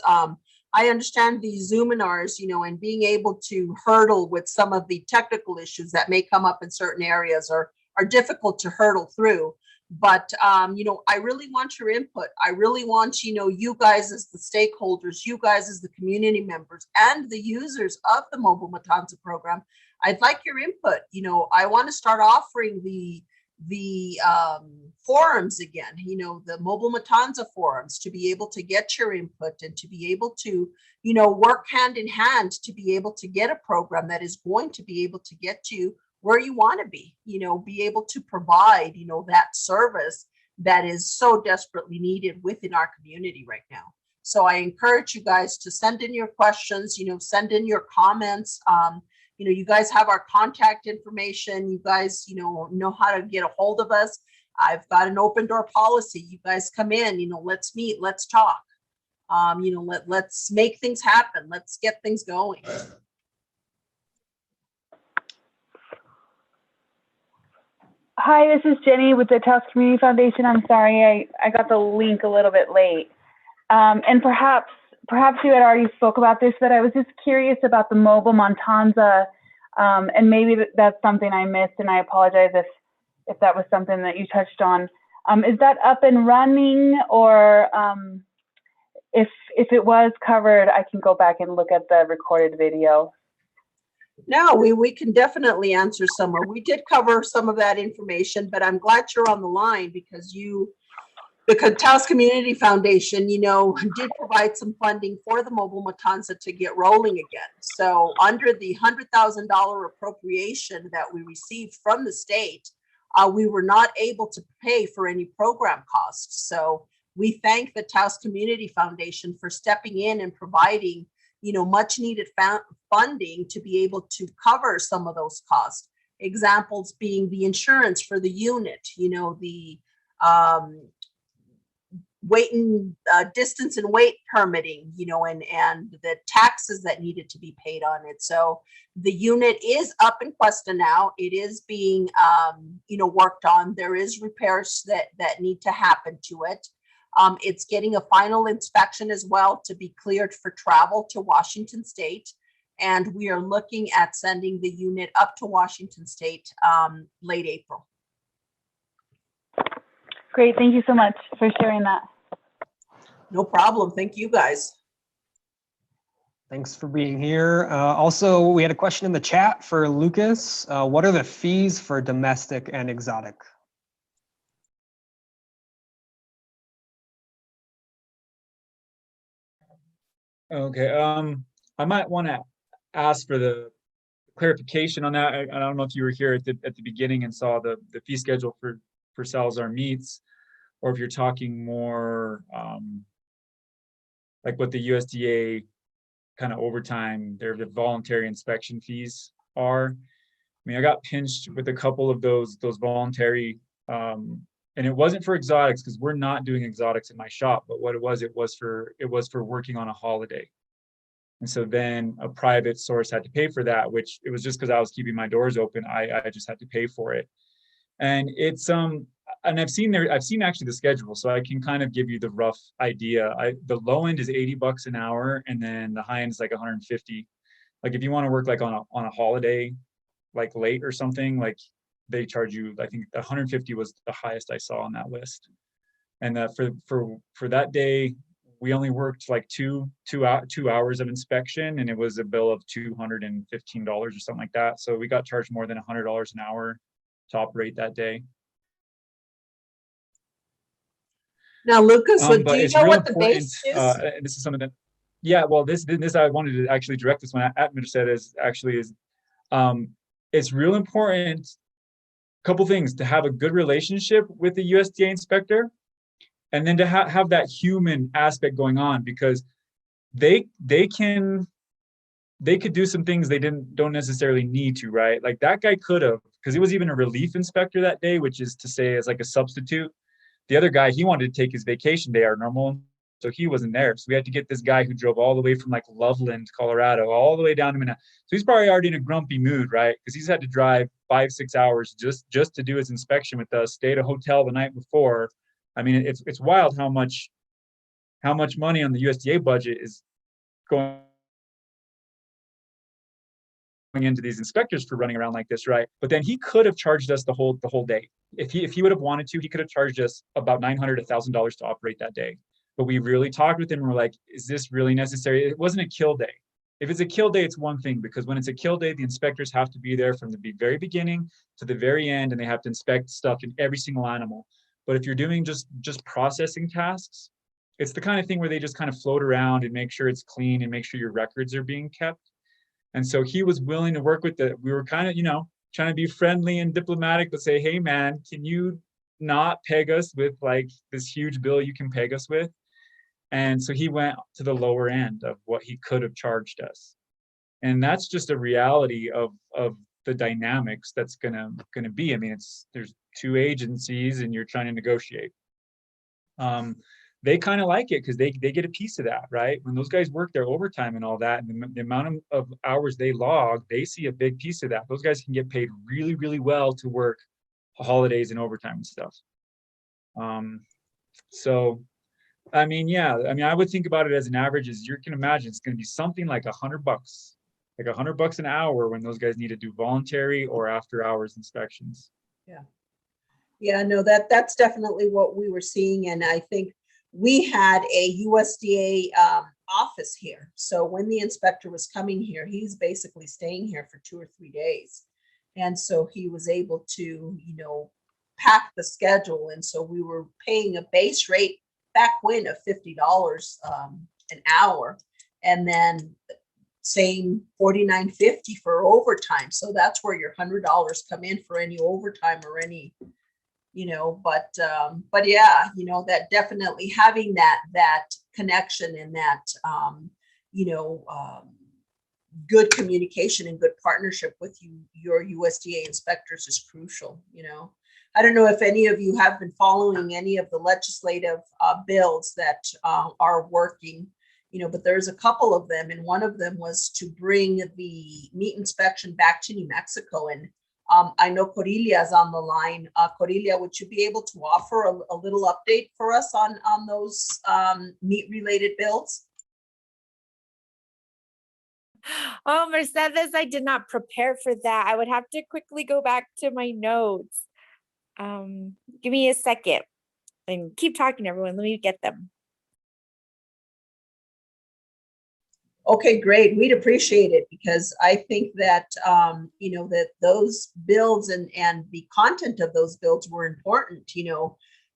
I understand these Zoominars, and being able to hurdle with some of the technical issues that may come up in certain areas are difficult to hurdle through. But, I really want your input. I really want, you guys as the stakeholders, you guys as the community members and the users of the Mobile Matanza program. I'd like your input. I want to start offering the forums again, the Mobile Matanza forums, to be able to get your input and to be able to, work hand in hand to be able to get a program that is going to be able to get you where you want to be able to provide, that service that is so desperately needed within our community right now. So I encourage you guys to send in your questions, send in your comments. You guys have our contact information. You guys, know how to get a hold of us. I've got an open door policy. You guys come in, let's meet, let's talk. Let's make things happen. Let's get things going. Hi, this is Jenny with the Taos Community Foundation. I'm sorry, I got the link a little bit late. And perhaps you had already spoke about this, but I was just curious about the Mobile Matanza, and maybe that's something I missed, and I apologize if that was something that you touched on. Is that up and running, or if it was covered, I can go back and look at the recorded video? No, we can definitely answer some. We did cover some of that information, but I'm glad you're on the line because the Taos Community Foundation, did provide some funding for the Mobile Matanza to get rolling again. So under the $100,000 appropriation that we received from the state, we were not able to pay for any program costs. So we thank the Taos Community Foundation for stepping in and providing, much needed funding to be able to cover some of those costs. Examples being the insurance for the unit, the distance and weight permitting, and the taxes that needed to be paid on it. So the unit is up in Cuesta now. It is being, worked on. There is repairs that need to happen to it. It's getting a final inspection as well to be cleared for travel to Washington State. And we are looking at sending the unit up to Washington State late April. Great, thank you so much for sharing that. No problem, thank you guys. Thanks for being here. Also, we had a question in the chat for Lucas. What are the fees for domestic and exotic? Okay, I might want to ask for the clarification on that. I don't know if you were here at the beginning and saw the fee schedule for Salazar meats, or if you're talking more like what the USDA kind of overtime, their voluntary inspection fees are. I mean, I got pinched with a couple of those voluntary, and it wasn't for exotics because we're not doing exotics in my shop, but what it was for working on a holiday. And so then a private source had to pay for that, which it was just because I was keeping my doors open. I just had to pay for it. And it's and I've seen actually the schedule, so I can kind of give you the rough idea. The low end is $80 an hour, and then the high end is like 150. Like if you want to work like on a holiday, like late or something, like they charge you, I think 150 was the highest I saw on that list. And for that day, we only worked like two hours of inspection, and it was a bill of $215 or something like that. So we got charged more than $100 an hour to operate that day. Now, Lucas, do you know what the base is? This is something that, yeah, well, this I wanted to actually direct this one at Merced is it's real important. Couple things: to have a good relationship with the USDA inspector, and then to have that human aspect going on, because they could do some things they don't necessarily need to, right? Like that guy could have, because he was even a relief inspector that day, which is to say as like a substitute. The other guy, he wanted to take his vacation day, our normal, so he wasn't there. So we had to get this guy who drove all the way from like Loveland, Colorado, all the way down to Manhattan. So he's probably already in a grumpy mood, right? Because he's had to drive 5-6 hours just to do his inspection with us, stay at a hotel the night before. I mean, it's wild how much money on the USDA budget is going into these inspectors for running around like this, right? But then he could have charged us the whole day. If he would have wanted to, he could have charged us about $900, $1,000 to operate that day. But we really talked with him and we're like, is this really necessary? It wasn't a kill day. If it's a kill day, it's one thing, because when it's a kill day, the inspectors have to be there from the very beginning to the very end, and they have to inspect stuff in every single animal. But if you're doing just processing tasks, it's the kind of thing where they just kind of float around and make sure it's clean and make sure your records are being kept. And so he was willing to work with it. We were kind of, trying to be friendly and diplomatic, but say, hey man, can you not peg us with like this huge bill you can peg us with? And so he went to the lower end of what he could have charged us. And that's just a reality of the dynamics that's gonna be. I mean, there's two agencies and you're trying to negotiate. They kind of like it because they get a piece of that, right? When those guys work their overtime and all that, and the amount of hours they log, they see a big piece of that. Those guys can get paid really, really well to work holidays and overtime and stuff. So, I mean, yeah, I would think about it as an average, as you can imagine, it's going to be something like $100, like $100 an hour when those guys need to do voluntary or after hours inspections. Yeah, no, that's definitely what we were seeing. And I think we had a USDA office here. So when the inspector was coming here, he's basically staying here for 2 or 3 days. And so he was able to, pack the schedule. And so we were paying a base rate back when of $50 an hour. And then same $49.50 for overtime. So that's where your $100 come in for any overtime or any, but yeah, that definitely having that connection and that, good communication and good partnership with your USDA inspectors is crucial. I don't know if any of you have been following any of the legislative bills that are working, but there's a couple of them, and one of them was to bring the meat inspection back to New Mexico. And I know Corilla is on the line. Corilla, would you be able to offer a little update for us on those meat-related bills? Oh, Mercedes, I did not prepare for that. I would have to quickly go back to my notes. Give me a second and keep talking, everyone. Let me get them. Okay, great. We'd appreciate it, because I think that, that those bills and the content of those bills were important.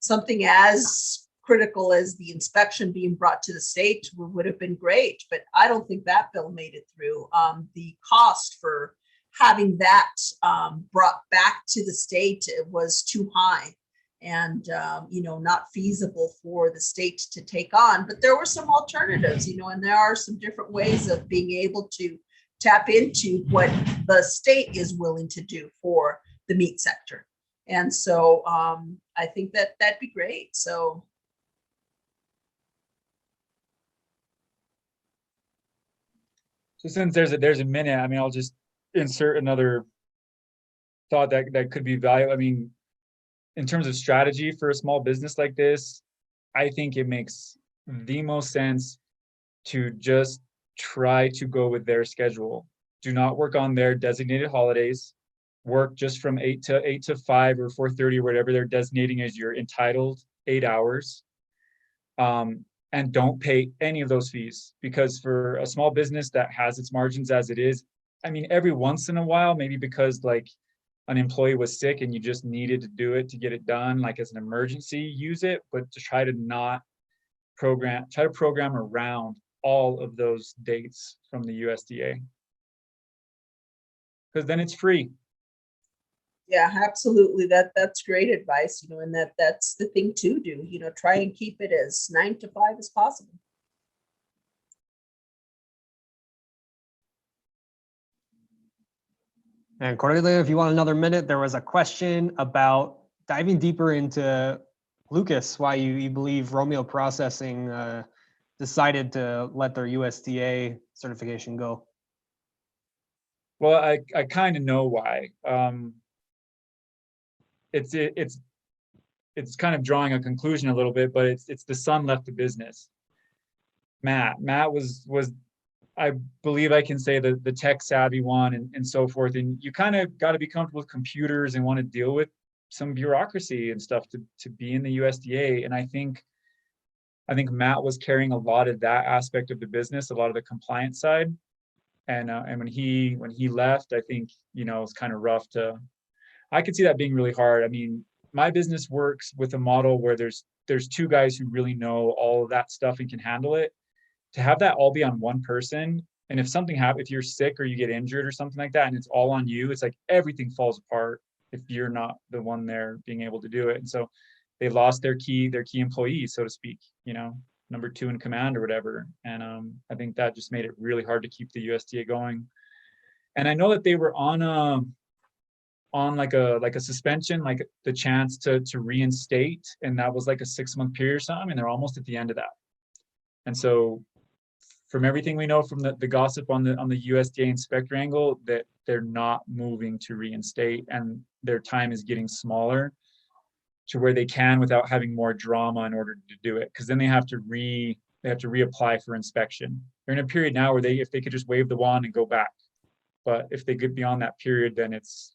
Something as critical as the inspection being brought to the state would have been great, but I don't think that bill made it through. The cost for having that brought back to the state was too high and, not feasible for the state to take on. But there were some alternatives, and there are some different ways of being able to tap into what the state is willing to do for the meat sector. And so I think that'd be great. So. So since there's a minute, I'll just insert another thought that could be valuable. In terms of strategy for a small business like this, I think it makes the most sense to just try to go with their schedule. Do not work on their designated holidays. Work just from 8 to 5 or 4:30 or whatever they're designating as your entitled 8 hours. And don't pay any of those fees, because for a small business that has its margins as it is, every once in a while, maybe because like an employee was sick and you just needed to do it to get it done, like as an emergency, use it, but to try to program around all of those dates from the USDA, because then it's free. Yeah, absolutely. That's great advice, and that's the thing to do, try and keep it as 9 to 5 as possible. And Cordelia, if you want another minute, there was a question about diving deeper into Lucas, why you believe Romeo Processing decided to let their USDA certification go. Well, I kind of know why. it's kind of drawing a conclusion a little bit, but it's the son left the business. Matt was I believe I can say the tech savvy one and so forth. And you kind of got to be comfortable with computers and want to deal with some bureaucracy and stuff to be in the USDA. And I think Matt was carrying a lot of that aspect of the business, a lot of the compliance side. And when he left, I think, it's kind of rough I could see that being really hard. I mean, my business works with a model where there's two guys who really know all of that stuff and can handle it. To have that all be on one person, and if something happens, if you're sick or you get injured or something like that, and it's all on you, it's like everything falls apart if you're not the one there being able to do it. And so they lost their key employee, so to speak, number 2 in command or whatever. And I think that just made it really hard to keep the USDA going. And I know that they were on like a suspension, like the chance to reinstate, and that was like a 6-month period or something, and they're almost at the end of that. And so from everything we know from the gossip on the USDA inspector angle, that they're not moving to reinstate, and their time is getting smaller to where they can without having more drama in order to do it. Because then they have to reapply for inspection. They're in a period now where if they could just wave the wand and go back. But if they get beyond that period, then it's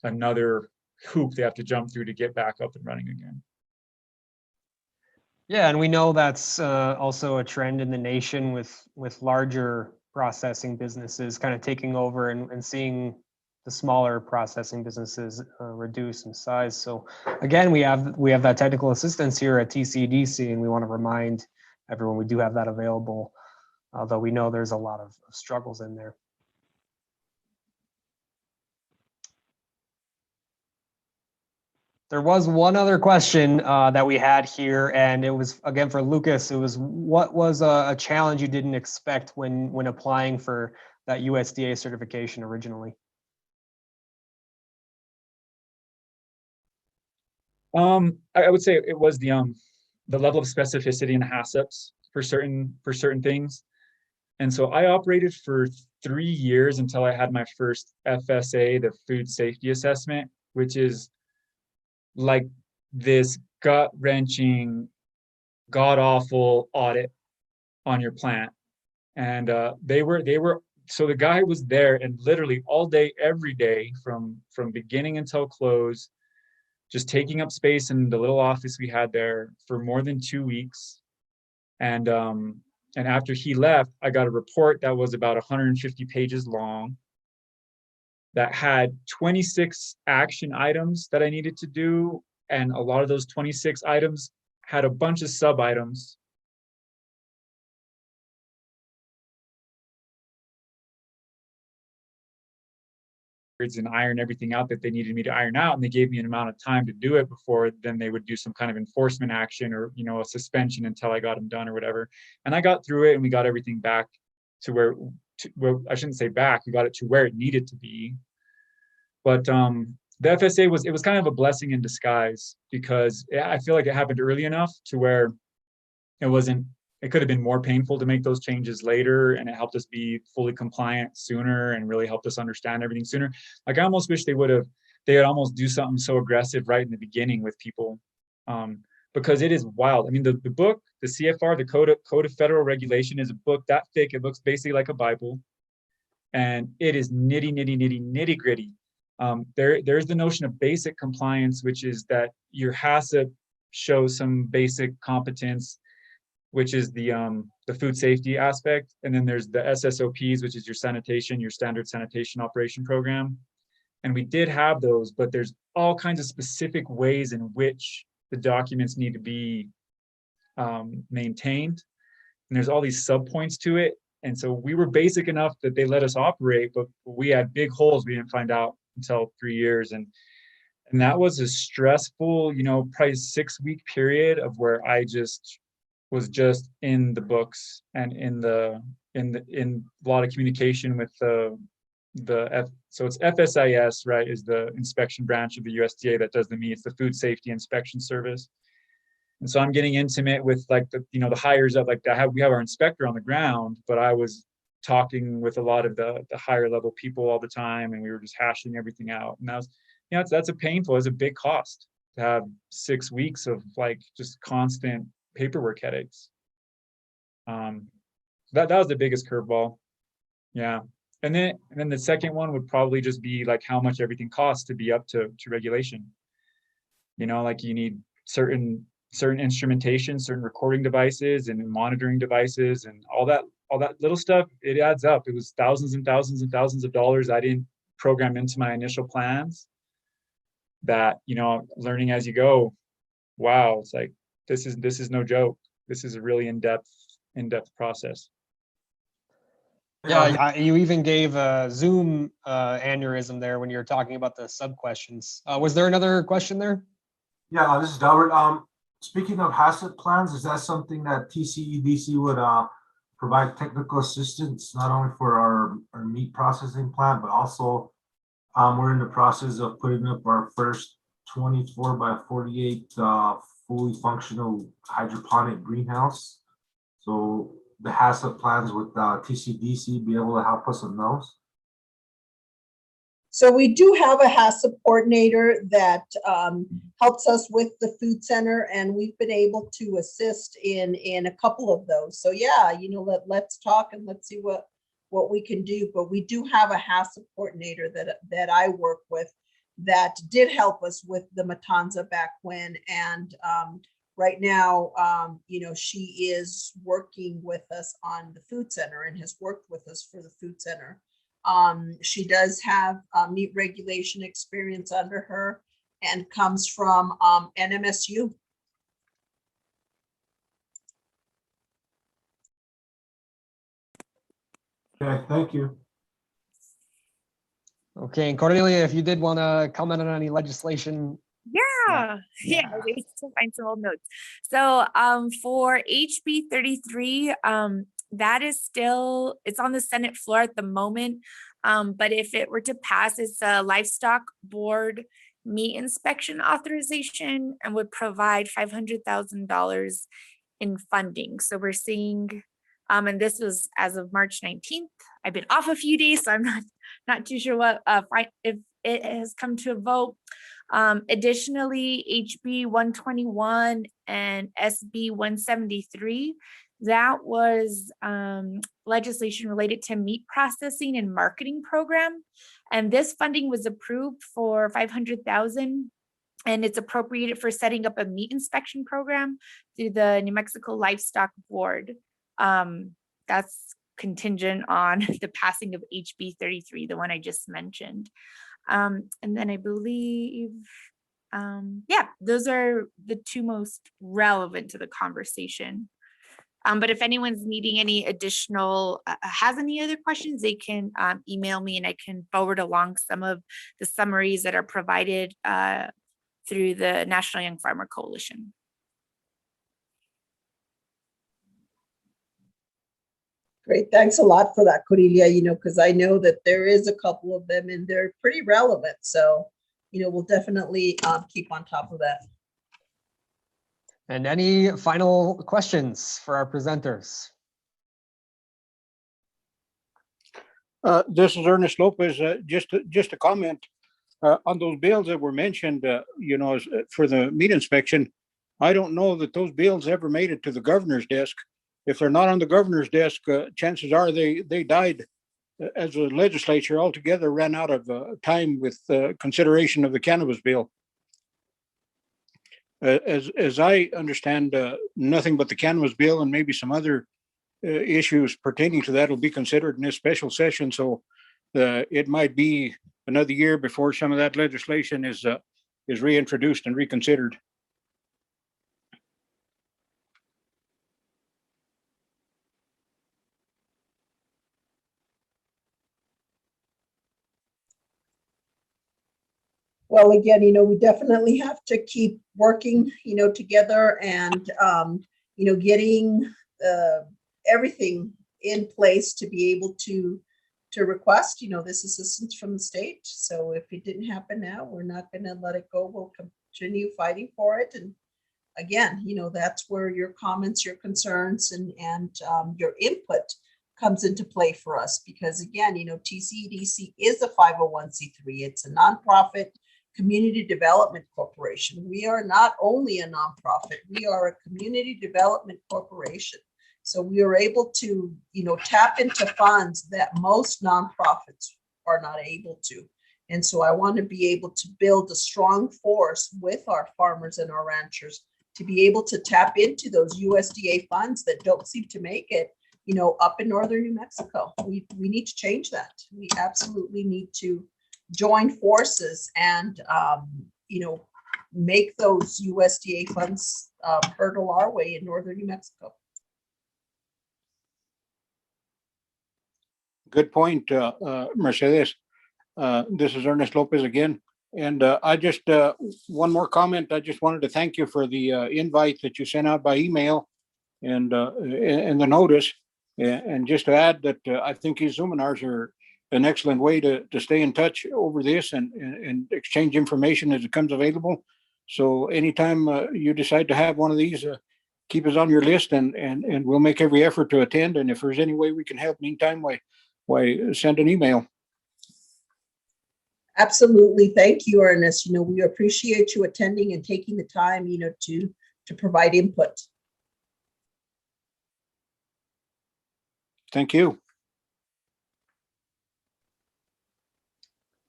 another hoop they have to jump through to get back up and running again. Yeah, and we know that's also a trend in the nation with larger processing businesses kind of taking over and seeing the smaller processing businesses reduce in size. So again, we have that technical assistance here at TCDC, and we want to remind everyone we do have that available, although we know there's a lot of struggles in there. There was one other question that we had here, and it was again for Lucas. It was, what was a challenge you didn't expect when applying for that USDA certification originally? I would say it was the level of specificity in HACCPs for certain things. And so I operated for 3 years until I had my first FSA, the food safety assessment, which is like this gut-wrenching, god-awful audit on your plant. And so the guy was there, and literally all day, every day, from beginning until close, just taking up space in the little office we had there for more than 2 weeks. And after he left, I got a report that was about 150 pages long, that had 26 action items that I needed to do. And a lot of those 26 items had a bunch of sub items. And iron everything out that they needed me to iron out. And they gave me an amount of time to do it before then they would do some kind of enforcement action or, a suspension until I got them done or whatever. And I got through it, and we got everything back to where I shouldn't say back, we got it to where it needed to be. But the FSA was kind of a blessing in disguise, because I feel like it happened early enough to where it could have been more painful to make those changes later, and it helped us be fully compliant sooner and really helped us understand everything sooner. Like, I almost wish they would almost do something so aggressive right in the beginning with people, because it is wild. I mean, the book, the CFR, the Code of Federal Regulation, is a book that thick. It looks basically like a Bible, and it is nitty gritty. There's the notion of basic compliance, which is that your HACCP shows some basic competence, which is the food safety aspect. And then there's the SSOPs, which is your standard sanitation operation program. And we did have those, but there's all kinds of specific ways in which the documents need to be maintained. And there's all these sub points to it. And so we were basic enough that they let us operate, but we had big holes we didn't find out until 3 years. And that was a stressful, probably 6-week period of where I was just in the books and in a lot of communication with so it's FSIS, right, is the inspection branch of the USDA that does the meat. It's the Food Safety Inspection Service. And so I'm getting intimate with like the hires up, like we have our inspector on the ground, but I was talking with a lot of the higher level people all the time, and we were just hashing everything out. And that you know, that's it's a big cost to have 6 weeks of like just constant paperwork headaches. That was the biggest curveball. Yeah. And then the second one would probably just be like how much everything costs to be up to regulation. You know, like you need certain instrumentation, certain recording devices and monitoring devices and all that little stuff. It adds up. It was thousands and thousands and thousands of dollars I didn't program into my initial plans that, you know, learning as you go. Wow, it's like this is no joke. This is a really in-depth process. Yeah, you even gave a Zoom aneurysm there when you were talking about the sub questions. Was there another question there? Yeah, this is Delbert. Speaking of HACCP plans, is that something that TCEDC would provide technical assistance, not only for our meat processing plant, but also we're in the process of putting up our first 24 by 48 fully functional hydroponic greenhouse. So the HACCP plans with TCDC be able to help us on those? So we do have a HACCP coordinator that helps us with the food center, and we've been able to assist in a couple of those. So yeah, you know, let's talk and let's see what we can do. But we do have a HACCP coordinator that I work with that did help us with the Matanza back when, and right now, you know, she is working with us on the food center and has worked with us for the food center. She does have meat regulation experience under her and comes from NMSU. Okay, thank you. Okay, and Cordelia, if you did want to comment on any legislation. Yeah, I need to find some old notes. So for HB 33, that is still, it's on the Senate floor at the moment. But if it were to pass, it's a livestock board meat inspection authorization and would provide $500,000 in funding. So we're seeing, and this was as of March 19th. I've been off a few days, so I'm not too sure what if it has come to a vote. Additionally, HB 121 and SB 173, that was legislation related to meat processing and marketing program. And this funding was approved for $500,000, and it's appropriated for setting up a meat inspection program through the New Mexico Livestock Board. That's contingent on the passing of HB 33, the one I just mentioned. And then I believe, yeah, those are the two most relevant to the conversation. But if anyone's needing any additional, has any other questions, they can email me and I can forward along some of the summaries that are provided through the National Young Farmer Coalition. Great, thanks a lot for that, Cordelia, you know, because I know that there is a couple of them and they're pretty relevant. So, you know, we'll definitely keep on top of that. And any final questions for our presenters? This is Ernest Lopez. Just a comment on those bales that were mentioned, you know, for the meat inspection. I don't know that those bales ever made it to the governor's desk. If they're not on the governor's desk, chances are they died as a legislature altogether, ran out of time with consideration of the cannabis bill. As I understand, nothing but the cannabis bill and maybe some other issues pertaining to that will be considered in this special session. So it might be another year before some of that legislation is reintroduced and reconsidered. Well, again, you know, we definitely have to keep working, you know, together and, you know, getting everything in place to be able to request, you know, this assistance from the state. So if it didn't happen now, we're not going to let it go. We'll continue fighting for it. And again, you know, that's where your comments, your concerns, and your input comes into play for us. Because again, you know, TCEDC is a 501c3. It's a nonprofit community development corporation. We are not only a nonprofit, we are a community development corporation. So we are able to, tap into funds that most nonprofits are not able to. And so I want to be able to build a strong force with our farmers and our ranchers to be able to tap into those USDA funds that don't seem to make it, up in northern New Mexico. We need to change that. We absolutely need to join forces and, make those USDA funds hurtle our way in northern New Mexico. Good point, Mercedes. This is Ernest Lopez again. And I just, one more comment. I just wanted to thank you for the invite that you sent out by email and the notice. And just to add that I think these Zoominars are an excellent way to stay in touch over this and exchange information as it comes available. So anytime you decide to have one of these, keep us on your list and we'll make every effort to attend. And if there's any way we can help meantime, why send an email. Absolutely. Thank you, Ernest. We appreciate you attending and taking the time, to provide input. Thank you.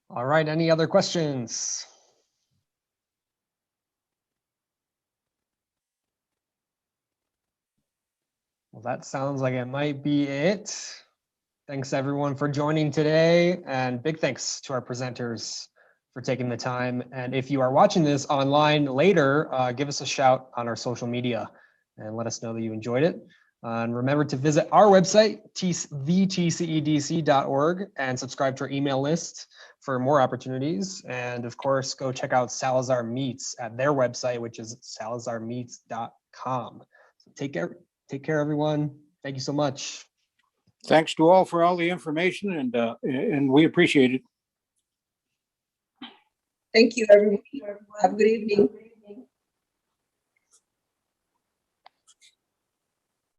All right, any other questions? Well, that sounds like it might be it. Thanks everyone for joining today, and big thanks to our presenters for taking the time. And if you are watching this online later, give us a shout on our social media and let us know that you enjoyed it. And remember to visit our website, thetcedc.org, and subscribe to our email list for more opportunities. And of course, go check out Salazar Meats at their website, which is salazarmeats.com. So take care, everyone. Thank you so much. Thanks to all for all the information, and we appreciate it. Thank you, everyone. Have a good evening.